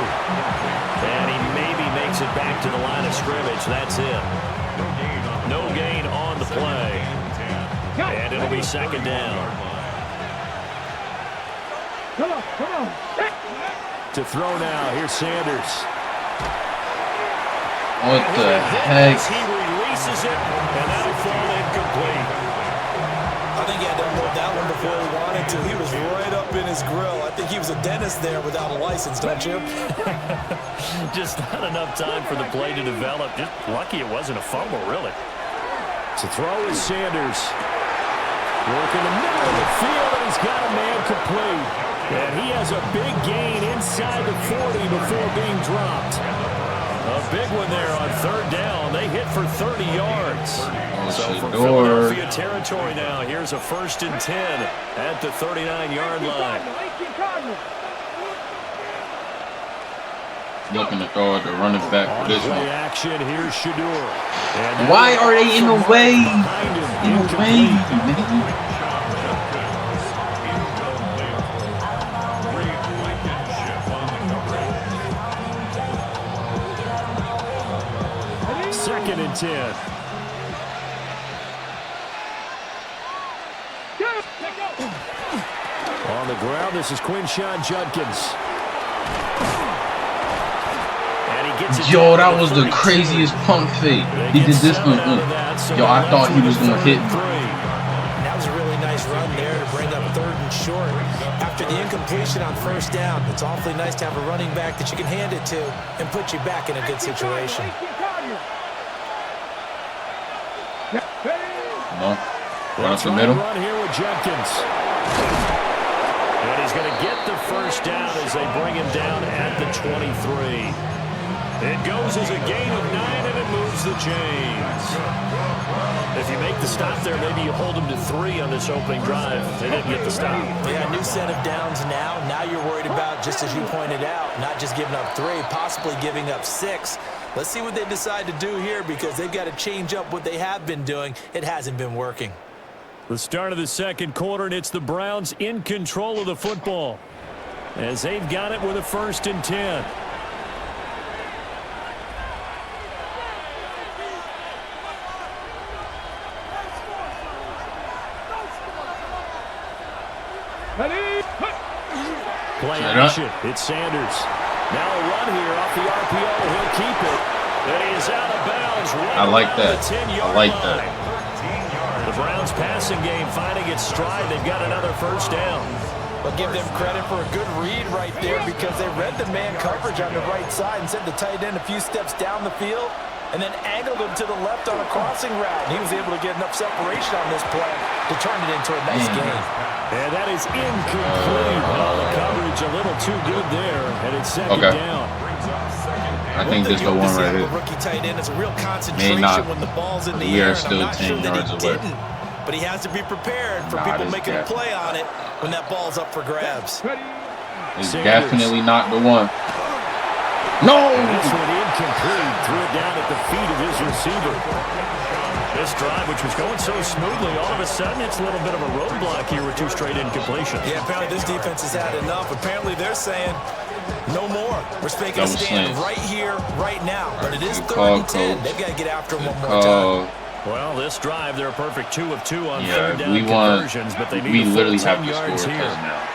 And he maybe makes it back to the line of scrimmage. That's it. No gain on the play. And it'll be 2nd down. Come on. To throw now. Here's Sanders. What the heck? He releases it, and that'll fall incomplete. I think he had to unload that one before he wanted to. He was right up in his grill. I think he was a dentist there without a license, don't you? Just not enough time for the play to develop. Just lucky it wasn't a fumble, really. To throw is Sanders. Work in the middle of the field, and he's got a man complete. And he has a big gain inside the 40 before being dropped. A big one there on 3rd down. They hit for 30 yards. So from Philadelphia territory now, here's a 1st and 10 at the 39-yard line. Looking to throw at the running back for this one. Action, here's Shador. Why are they in the way? In the way, man. Second and 10. On the ground, this is Quinshon Judkins. And he gets it. Yo, that was the craziest pump fake. He did this one. Yo, I thought he was going to hit me. That was a really nice run there to bring up 3rd and short. After the incompletion on 1st down, it's awfully nice to have a running back that you can hand it to and put you back in a good situation. No. Run up the middle. Run here with Judkins. And he's going to get the 1st down as they bring him down at the 23. It goes as a gain of 9, and it moves the chains. If you make the stop there, maybe you hold them to 3 on this opening drive. They didn't get the stop. Yeah, new set of downs now. Now you're worried about, just as you pointed out, not just giving up 3, possibly giving up 6. Let's see what they decide to do here because they've got to change up what they have been doing. It hasn't been working. The start of the 2nd quarter, and it's the Browns in control of the football as they've got it with a 1st and 10. Play action. It's Sanders. Now a run here off the RPO. He'll keep it. And he is out of bounds. I like that. I like that. The Browns passing game finding its stride. They've got another 1st down. But give them credit for a good read right there because they read the man coverage on the right side and sent the tight end a few steps down the field and then angled him to the left on a crossing route. And he was able to get enough separation on this play to turn it into a nice game. And that is incomplete. The coverage a little too good there, and it's 2nd down. I think this is the one right here. Rookie tight end is a real concentration when the ball's in the air. We are still 10 yards away. But he has to be prepared for people making a play on it when that ball's up for grabs. It's definitely not the one. No! And this one incomplete. Threw it down at the feet of his receiver. This drive, which was going so smoothly, all of a sudden it's a little bit of a roadblock here with 2 straight incompletions. Yeah, apparently this defense has had enough. Apparently they're saying no more. We're making a stand right here, right now. But it is 3rd and 10. They've got to get after him one more time. Well, this drive, they're a perfect 2 of 2 on 3rd down we conversions, but they need literally 10 have to yards score a here. touchdown.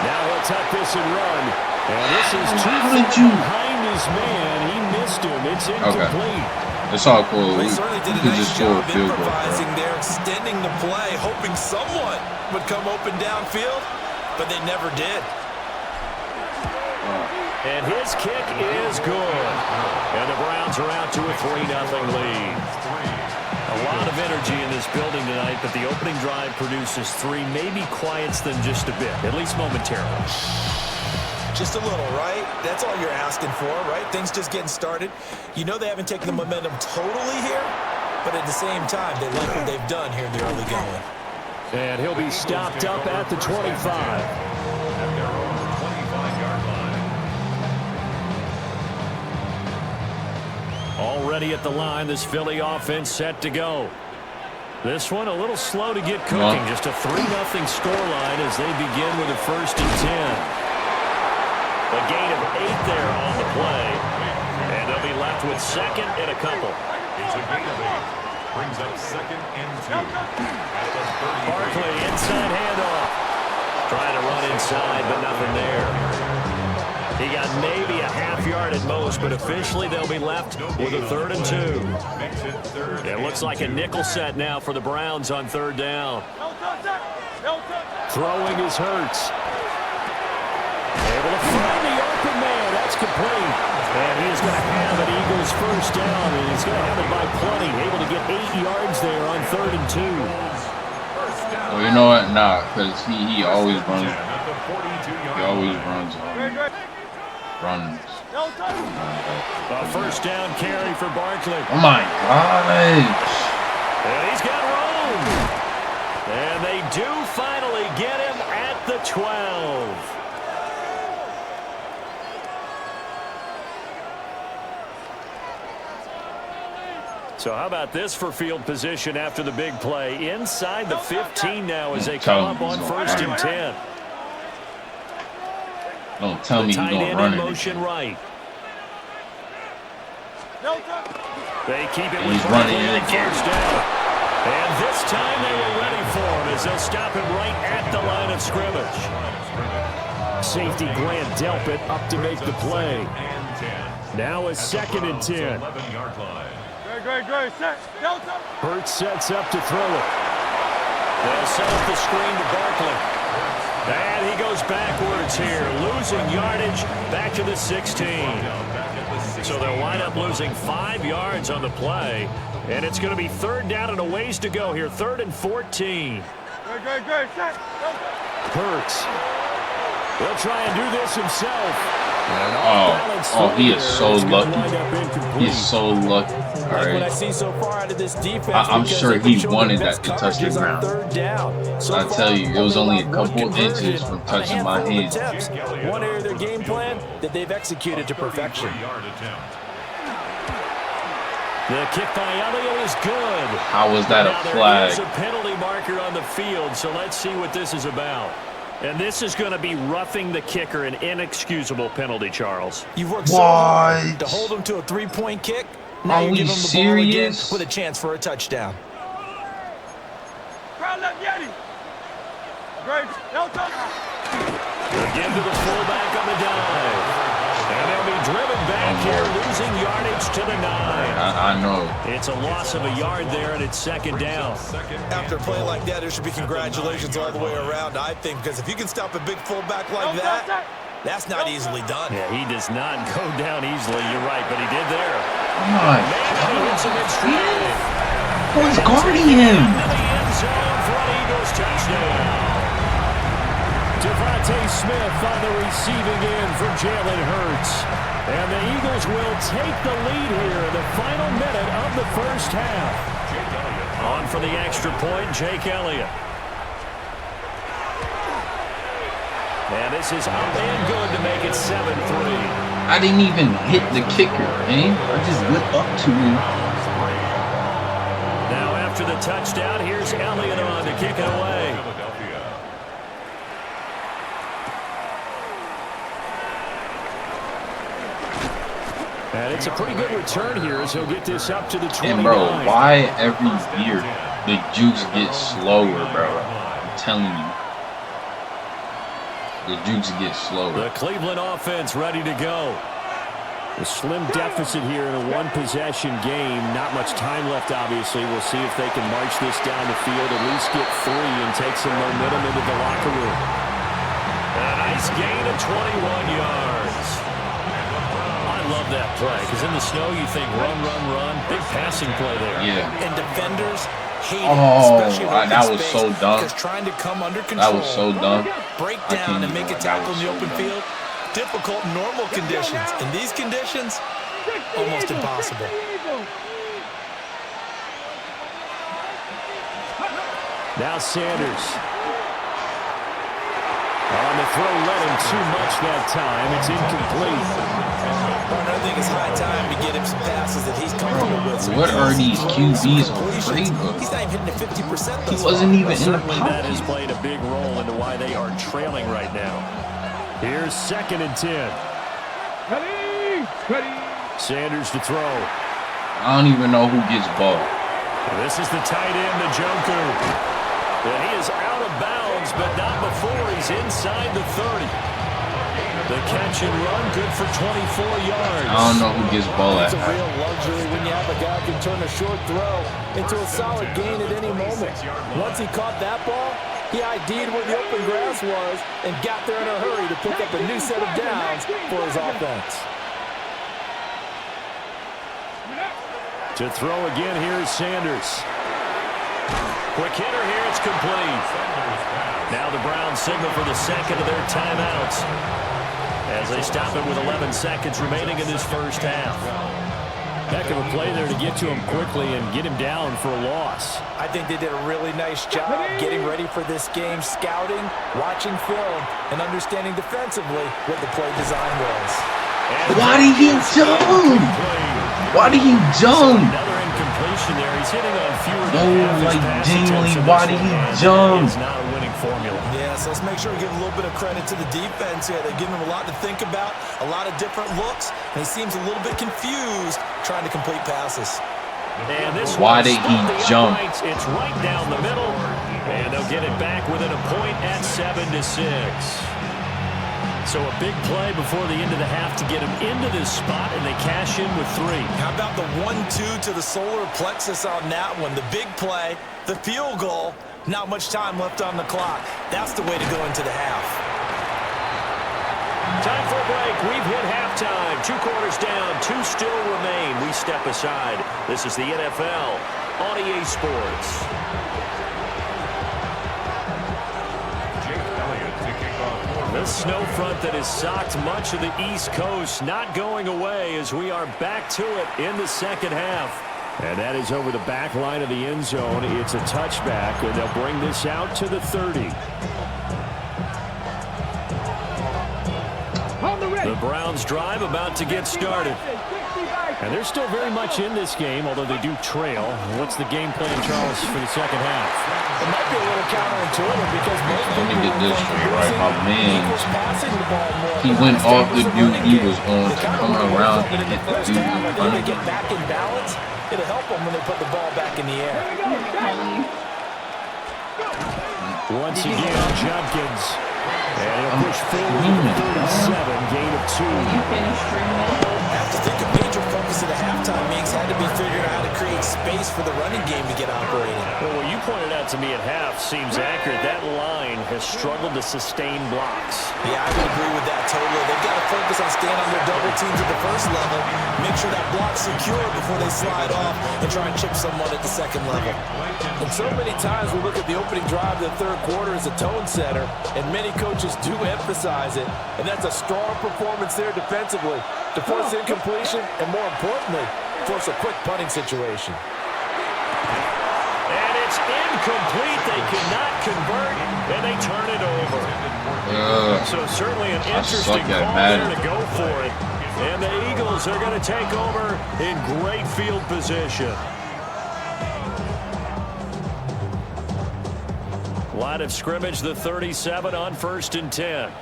Now he'll tuck this and run. And this is too far behind his man. He missed him. It's incomplete. It's all cool. They certainly did a nice job improvising there, extending the play, hoping someone would come open downfield, but they never did. And his kick is good. And the Browns are out to a 3-0 lead. A lot of energy in this building tonight, but the opening drive produces 3, maybe quiets them just a bit, at least momentarily. Just a little, right? That's all you're asking for, right? Things just getting started. You know they haven't taken the momentum totally here, but at the same time, they like what they've done here in the early going. And he'll be stopped up at the 25. At their own 25-yard line. Already at the line, this Philly offense set to go. This one a little slow to get cooking. Just a 3-0 scoreline as they begin with a 1st and 10. A gain of 8 there on the play. And they'll be left with 2nd and a couple. It's a gain of 8. Brings up 2nd and 2. At the 30. Barkley inside handoff. Trying to run inside, but nothing there. He got maybe a half yard at most, but officially they'll be left with a 3rd and 2. It looks like a nickel set now for the Browns on 3rd down. Throwing is Hurts. Able to find the open man. That's complete. And he's going to have an Eagles 1st down. And he's going to have it by plenty. Able to get 8 yards there on 3rd and 2. Well, you know what? Nah, because he always runs. He always runs. Runs. A 1st down carry for Barkley. Oh my gosh. And he's got room. And they do finally get him at the 12. So how about this for field position after the big play? Inside the 15 now as they come up on 1st and 10. Don't tell me he's going to run it. Motion right. They keep it and with he's running on it 1st down. And this time they were ready for him as they'll stop him right at the line of scrimmage. Safety Grant Delpit up to make the play. Now it's 2nd and 10. Hurts sets up to throw it. They'll set up the screen to Barkley. And he goes backwards here, losing yardage back to the 16. So they'll wind up losing 5 yards on the play. And it's going to be 3rd down and a ways to go here, 3rd and 14. Hurts. He'll try and do this himself. Oh, he is so lucky. He's so lucky. All right. What I see so far out of this defense, I'm sure he wanted that to touch the ground. I tell you, it was only a couple inches from touching my hand. One area of their game plan that they've executed to perfection. The kick by Elliott is good. How was that a flag? There is a penalty marker on the field, so let's see what this is about. And this is going to be roughing the kicker, an inexcusable penalty, Charles. You've worked so hard to hold him to a 3-point kick. Now you give him the ball again with a chance for a touchdown. Again to the fullback on the dive. And they'll be driven back here, losing yardage to the 9. I know. It's a loss of a yard there, and it's 2nd down. After a play like that, there should be congratulations all the way around, I think, because if you can stop a big fullback like that, that's not easily done. Yeah, he does not go down easily. You're right, but he did there. Oh my God. Who's guarding him? Devontae Smith on the receiving end from Jalen Hurts. And the Eagles will take the lead here in the final minute of the 1st half. On for the extra point, Jake Elliott. And this is up and good to make it 7-3. I didn't even hit the kicker, man. I just went up to him. after the touchdown. Here's Elliott on to kick it away. And it's a pretty good return here as he'll get this up to the 29. And bro, why every year the jukes get slower, bro? I'm telling you. The jukes get slower. The Cleveland offense ready to go. A slim deficit here in a one-possession game. Not much time left, obviously. We'll see if they can march this down the field, at least get 3 and take some momentum into the locker room. A nice gain of 21 yards. I love that play, because in the snow you think run, run, run. Big passing play there. Yeah. And defenders hate it, especially when that was so dumb. Because trying to come under control, That was so dumb. break down and make a tackle in the open field, difficult in normal conditions. In these conditions, almost impossible. Now Sanders. On the throw, led him too much that time. It's incomplete. I think it's high time to get him some passes that he's comfortable with. So what are these QBs afraid of? He's not even hitting the 50%. He wasn't even in the Certainly pocket. that has played a big role into why they are trailing right now. Here's 2nd and 10. Sanders to throw. I don't even know who gets ball. This is the tight end, Njoku. And he is out of bounds, but not before he's inside the 30. The catch and run, good for 24 yards. I don't know who gets ball at. It's a real luxury when you have a guy who can turn a short throw into a solid gain at any moment. Once he caught that ball, he ID'd where the open grass was and got there in a hurry to pick up a new set of downs for his offense. To throw again, here's Sanders. Quick hitter here, it's complete. Now the Browns signal for the second of their timeouts as they stop it with 11 seconds remaining in this first half. Heck of a play there to get to him quickly and get him down for a loss. I think they did a really nice job getting ready for this game, scouting, watching film, and understanding defensively what the play design was. Why did he jump? Why did he jump? Another incompletion there. He's hitting on fewer No, like genuinely, why did he jump? It's not a winning formula. Yeah, so let's make sure we give a little bit of credit to the defense here. They're giving him a lot to think about, a lot of different looks, and he seems a little bit confused trying to complete passes. And this Why did he jump? It's right down the middle, and they'll get it back within a point at 7-6. So a big play before the end of the half to get him into this spot, and they cash in with 3. How about the 1-2 to the solar plexus on that one? The big play, the field goal, not much time left on the clock. That's the way to go into the half. Time for a break. We've hit halftime. 2 quarters down, 2 still remain. We step aside. This is the NFL on EA Sports. The snow front that has socked much of the East Coast not going away as we are back to it in the second half. And that is over the back line of the end zone. It's a touchback, and they'll bring this out to the 30. The Browns drive about to get started. And they're still very much in this game, although they do trail. What's the game plan, Charles, for the second half? It might be a little counterintuitive because most Let me get this right, my man. passing the ball more. He went off the dude he was on, coming around and hit the dude in front When of they get him. back in balance, it'll help them when they put the ball back in the air. Once again, Judkins. And he'll push forward to 37, gain of 2. I have to think a major focus of the halftime mix had to be figuring out how to create space for the running game to get operating. Well, what you pointed out to me at half seems accurate. That line has struggled to sustain blocks. Yeah, I would agree with that totally. They've got to focus on staying on their double teams at the first level, make sure that block's secure before they slide off and try and chip someone at the second level. And so many times we look at the opening drive of the third quarter as a tone setter, and many coaches do emphasize it, and that's a strong performance there defensively to force incompletion and, more importantly, force a quick punting situation. And it's incomplete. They cannot convert, and they turn it over. So certainly an interesting call there to go for it. And the Eagles are going to take over in great field position. Line of scrimmage, the 37 on 1st and 10.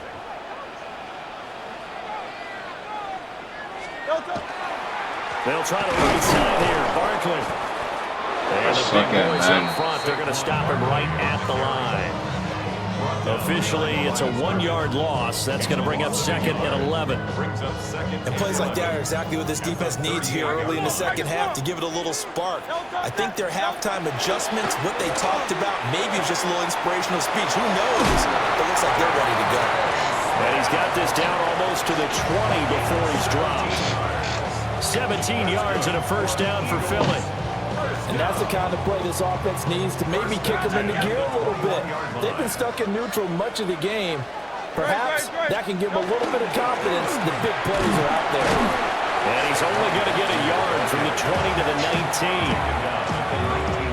They'll try to right side here. Barkley. And the big boys in front. They're going to stop him right at the line. Officially, it's a 1-yard loss. That's going to bring up 2nd and 11. And plays like that are exactly what this defense needs here early in the second half to give it a little spark. I think their halftime adjustments, what they talked about, maybe it's just a little inspirational speech. Who knows? But it looks like they're ready to go. And he's got this down almost to the 20 before he's dropped. 17 yards and a 1st down for Philly. And that's the kind of play this offense needs to maybe kick them into gear a little bit. They've been stuck in neutral much of the game. Perhaps that can give them a little bit of confidence. The big plays are out there. And he's only going to get a yard from the 20 to the 19.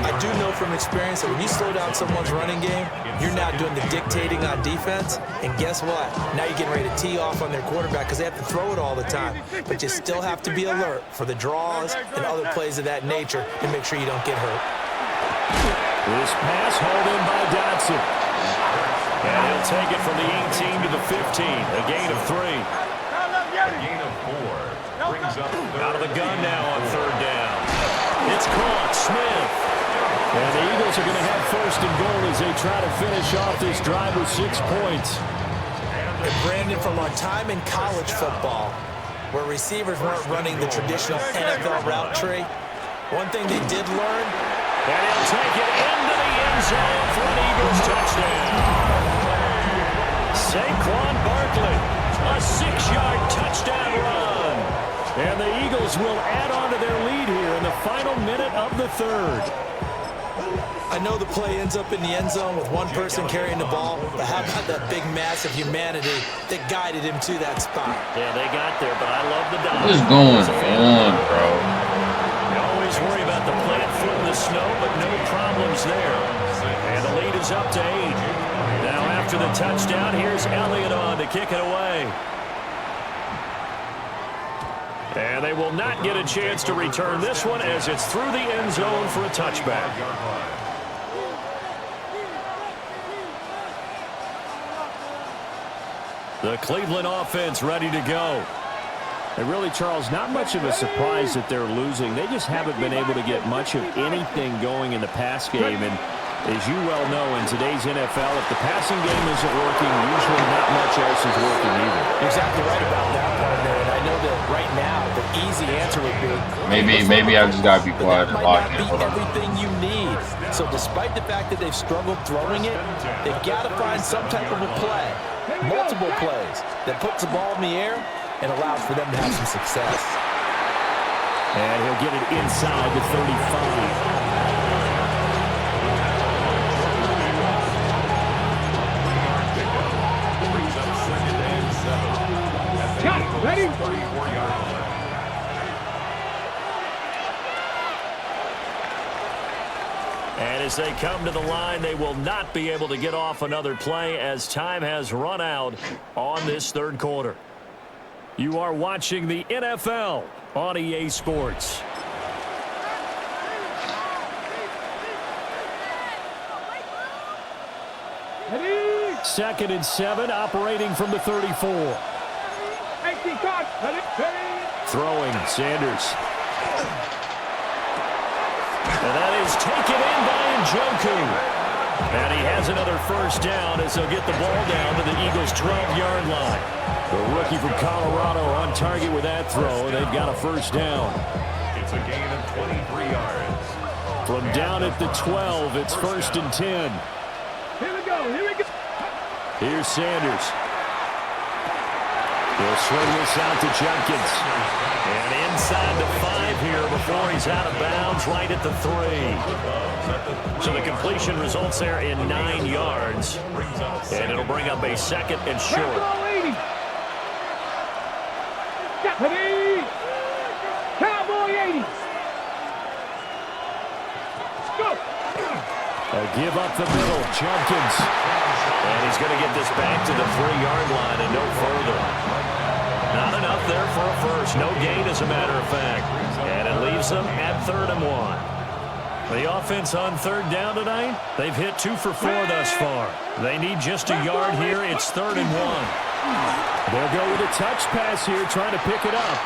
I do know from experience that when you slow down someone's running game, you're not doing the dictating on defense. And guess what? Now you're getting ready to tee off on their quarterback because they have to throw it all the time. But you still have to be alert for the draws and other plays of that nature to make sure you don't get hurt. This pass hauled in by Dotson. And he'll take it from the 18 to the 15. A gain of 3. A gain of 4. Brings up out of the gun now on 3rd down. It's caught. Smith. And the Eagles are going to have 1st and goal as they try to finish off this drive with 6 points. And Brandon, from our time in college football, where receivers weren't running the traditional NFL route tree, one thing they did learn. And he'll take it into the end zone for an Eagles touchdown. Saquon Barkley, a 6-yard touchdown run. And the Eagles will add on to their lead here in the final minute of the 3rd. I know the play ends up in the end zone with one person carrying the ball, but how about that big mass of humanity that guided him to that spot? Yeah, they got there, but I love the dog. What is going on, bro? You always worry about the plant foot in the snow, but no problems there. And the lead is up to 8. Now after the touchdown, here's Elliott on to kick it away. And they will not get a chance to return this one as it's through the end zone for a touchback. The Cleveland offense ready to go. And really, Charles, not much of a surprise that they're losing. They just haven't been able to get much of anything going in the pass game. And as you well know, in today's NFL, if the passing game isn't working, usually not much else is working either. Exactly right about that, partner. And I know that right now, the easy answer would be... Maybe I just got to be quiet and lock in. That might not be everything you need. So despite the fact that they've struggled throwing it, they've got to find some type of a play, multiple plays, that puts the ball in the air and allows for them to have some success. And he'll get it inside the 35. Ready? And as they come to the line, they will not be able to get off another play as time has run out on this 3rd quarter. You are watching the NFL on EA Sports. Ready? 2nd and 7, operating from the 34. Throwing, Sanders. And that is taken in by Njoku. And he has another 1st down as they'll get the ball down to the Eagles' 12-yard line. The rookie from Colorado on target with that throw, and they've got a 1st down. It's a gain of 23 yards. From down at the 12, it's 1st and 10. Here we go. Here's Sanders. He'll swing this out to Jenkins. And inside the 5 here before he's out of bounds right at the 3. So the completion results there in 9 yards. And it'll bring up a 2nd and short. Cowboy 80. Go. Give up the middle, Jenkins. And he's going to get this back to the 3-yard line and no further. Not enough there for a 1st. No gain, as a matter of fact. And it leaves them at 3rd and 1. The offense on third down tonight, they've hit 2 for 4 thus far. They need just a yard here. It's 3rd and 1. They'll go with a touch pass here, trying to pick it up.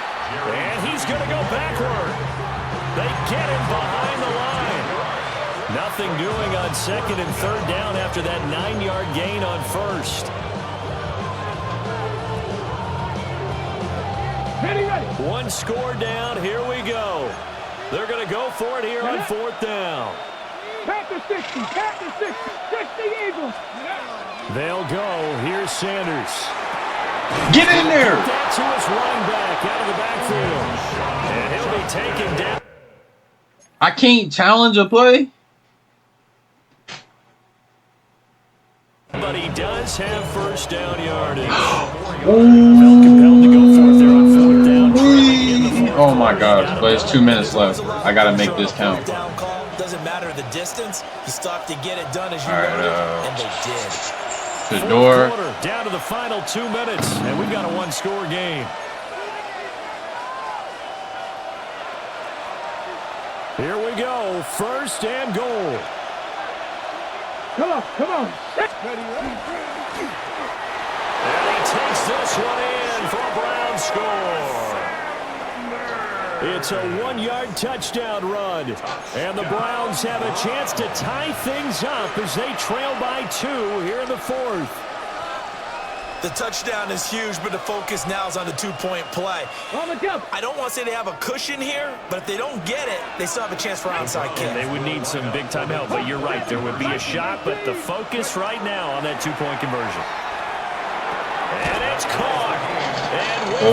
And he's going to go backward. They get him behind the line. Nothing doing on 2nd and 3rd down after that 9-yard gain on 1st. One score down. Here we go. They're going to go for it here on 4th down. Panther 60, Panther 60, 60 Eagles. They'll go. Here's Sanders. Get in there. That to his running back out of the backfield. And he'll be taken down. I can't challenge a play. But he does have first down yardage. Ooh. Felt compelled to go for it there on 4th down. Oh my gosh, but it's 2 minutes left. I gotta make this count. Doesn't matter the distance. He stopped to get it done as you noted, and they did. The door. Down to the final 2 minutes, and we've got a 1-score game. Here we go, 1st and goal. Come on, come on. And he takes this one in for a Brown score. It's a 1-yard touchdown run. And the Browns have a chance to tie things up as they trail by 2 here in the 4th. The touchdown is huge, but the focus now is on the 2-point play. I don't want to say they have a cushion here, but if they don't get it, they still have a chance for onside kick. And they would need some big-time help, but you're right. There would be a shot, but the focus right now on that 2-point conversion. And it's caught. And we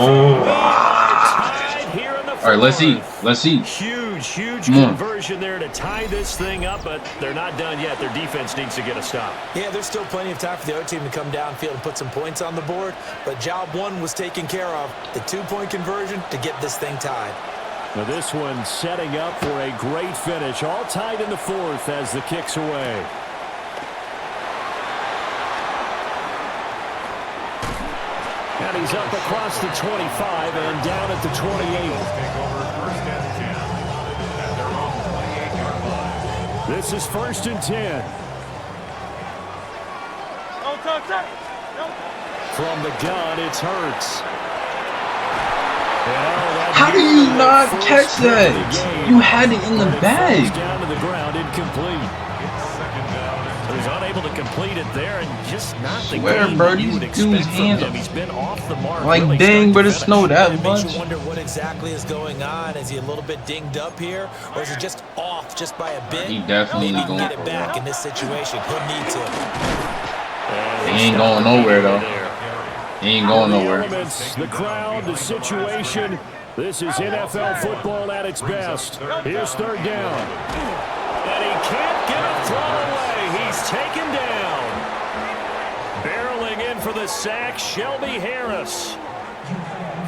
are tied here in the 4th. All right, let's see. Let's see. Huge conversion there to tie this thing up, but they're not done yet. Their defense needs to get a stop. Yeah, there's still plenty of time for the other team to come downfield and put some points on the board, but job 1 was taken care of. The 2-point conversion to get this thing tied. Now this one setting up for a great finish. All tied in the 4th as the kick's away. And he's up across the 25 and down at the 28. This is 1st and 10. From the gun, it's Hurts. How do you not catch that? You had it in the bag. Down to the ground, incomplete. He's unable to complete it there, and just not the game that you would expect from him. He's been off the mark. Like, really dang, but it snowed that much. It makes you wonder what exactly is going on. Is he a little bit dinged up here, or is he just off just by a bit? He definitely Maybe going get it back in this situation. He'll need to. He ain't going nowhere, though. He ain't going nowhere. The crowd, the situation. This is NFL football at its best. Here's 3rd down. And he can't get a throw away. He's taken down. Barreling in for the sack, Shelby Harris.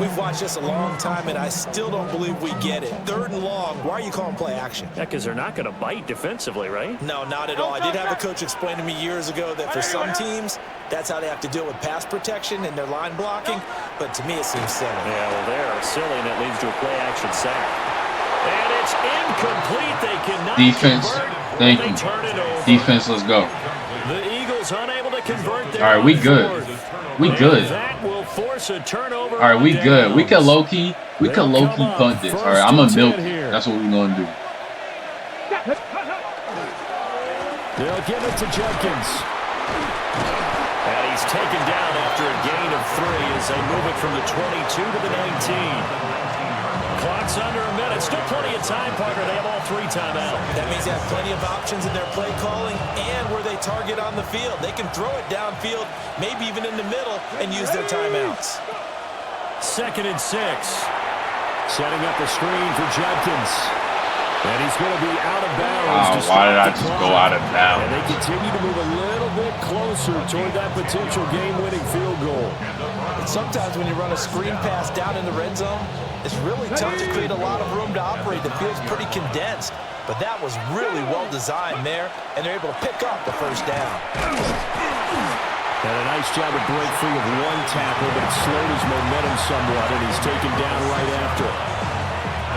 We've watched this a long time, and I still don't believe we get it. 3rd and long. Why are you calling play action? Yeah, because they're not going to bite defensively, right? No, not at all. I did have a coach explain to me years ago that for some teams, that's how they have to deal with pass protection and their line blocking. But to me, it seems silly. Yeah, well, they're silly, and it leads to a play action sack. And it's incomplete. They cannot defense. convert. Thank you. Defense, let's go. The Eagles unable to convert there. All right, we good. We good. That will force a turnover. All right, we good. We can low-key punt this. All right, I'm going to milk it. That's what we're going to do. They'll give it to Jenkins. And he's taken down after a gain of 3 as they move it from the 22 to the 19. Clock's under a minute. Still plenty of time, Parker. They have all 3 timeouts. That means they have plenty of options in their play calling and where they target on the field. They can throw it downfield, maybe even in the middle, and use their timeouts. 2nd and 6. Setting up a screen for Jenkins. And he's going to be out of bounds. Oh, why did I just go out of bounds? And they continue to move a little bit closer toward that potential game-winning field goal. And sometimes when you run a screen pass down in the red zone, it's really tough to create a lot of room to operate. The field's pretty condensed. But that was really well designed there, and they're able to pick up the 1st down. And a nice job to break free of 1 tackle, but it slowed his momentum somewhat, and he's taken down right after.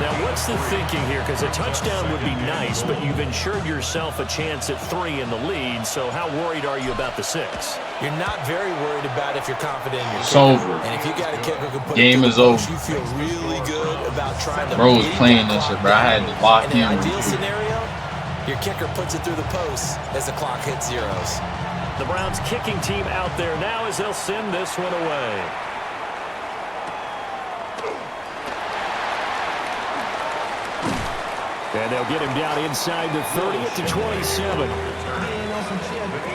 Now, what's the thinking here? Because a touchdown would be nice, but you've ensured yourself a chance at 3 in the lead, so how worried are you about the 6? You're not very worried about if you're confident in your It's kicker. over. And if you got a kicker who can put Game it is through the post, over. you feel really good about trying to Bro was beat playing that this shit, clock bro. I had down. to lock In him. an ideal scenario, your kicker puts it through the post as the clock hits zeros. The Browns kicking team out there now as they'll send this one away. And they'll get him down inside the 30 to 27. The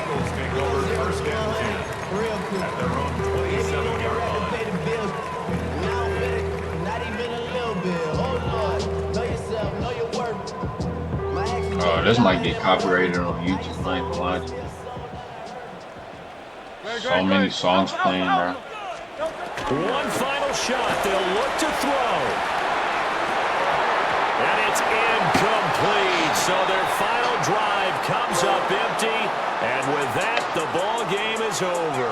Eagles take over first and 10 at their own 27-yard line. Oh, this might get copyrighted on YouTube. I ain't gonna lie to you. So many songs playing, bro. One final shot. They'll look to throw. And it's incomplete. So their final drive comes up empty. And with that, the ball game is over.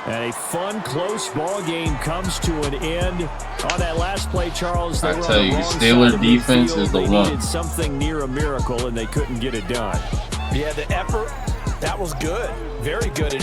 And a fun, close ball game comes to an end. On that last play, Charles, they I were tell on the you, wrong Steeler side of defense midfield. is the They one. needed something near a miracle, and they couldn't get it done. Yeah, the effort, that was good. Very good.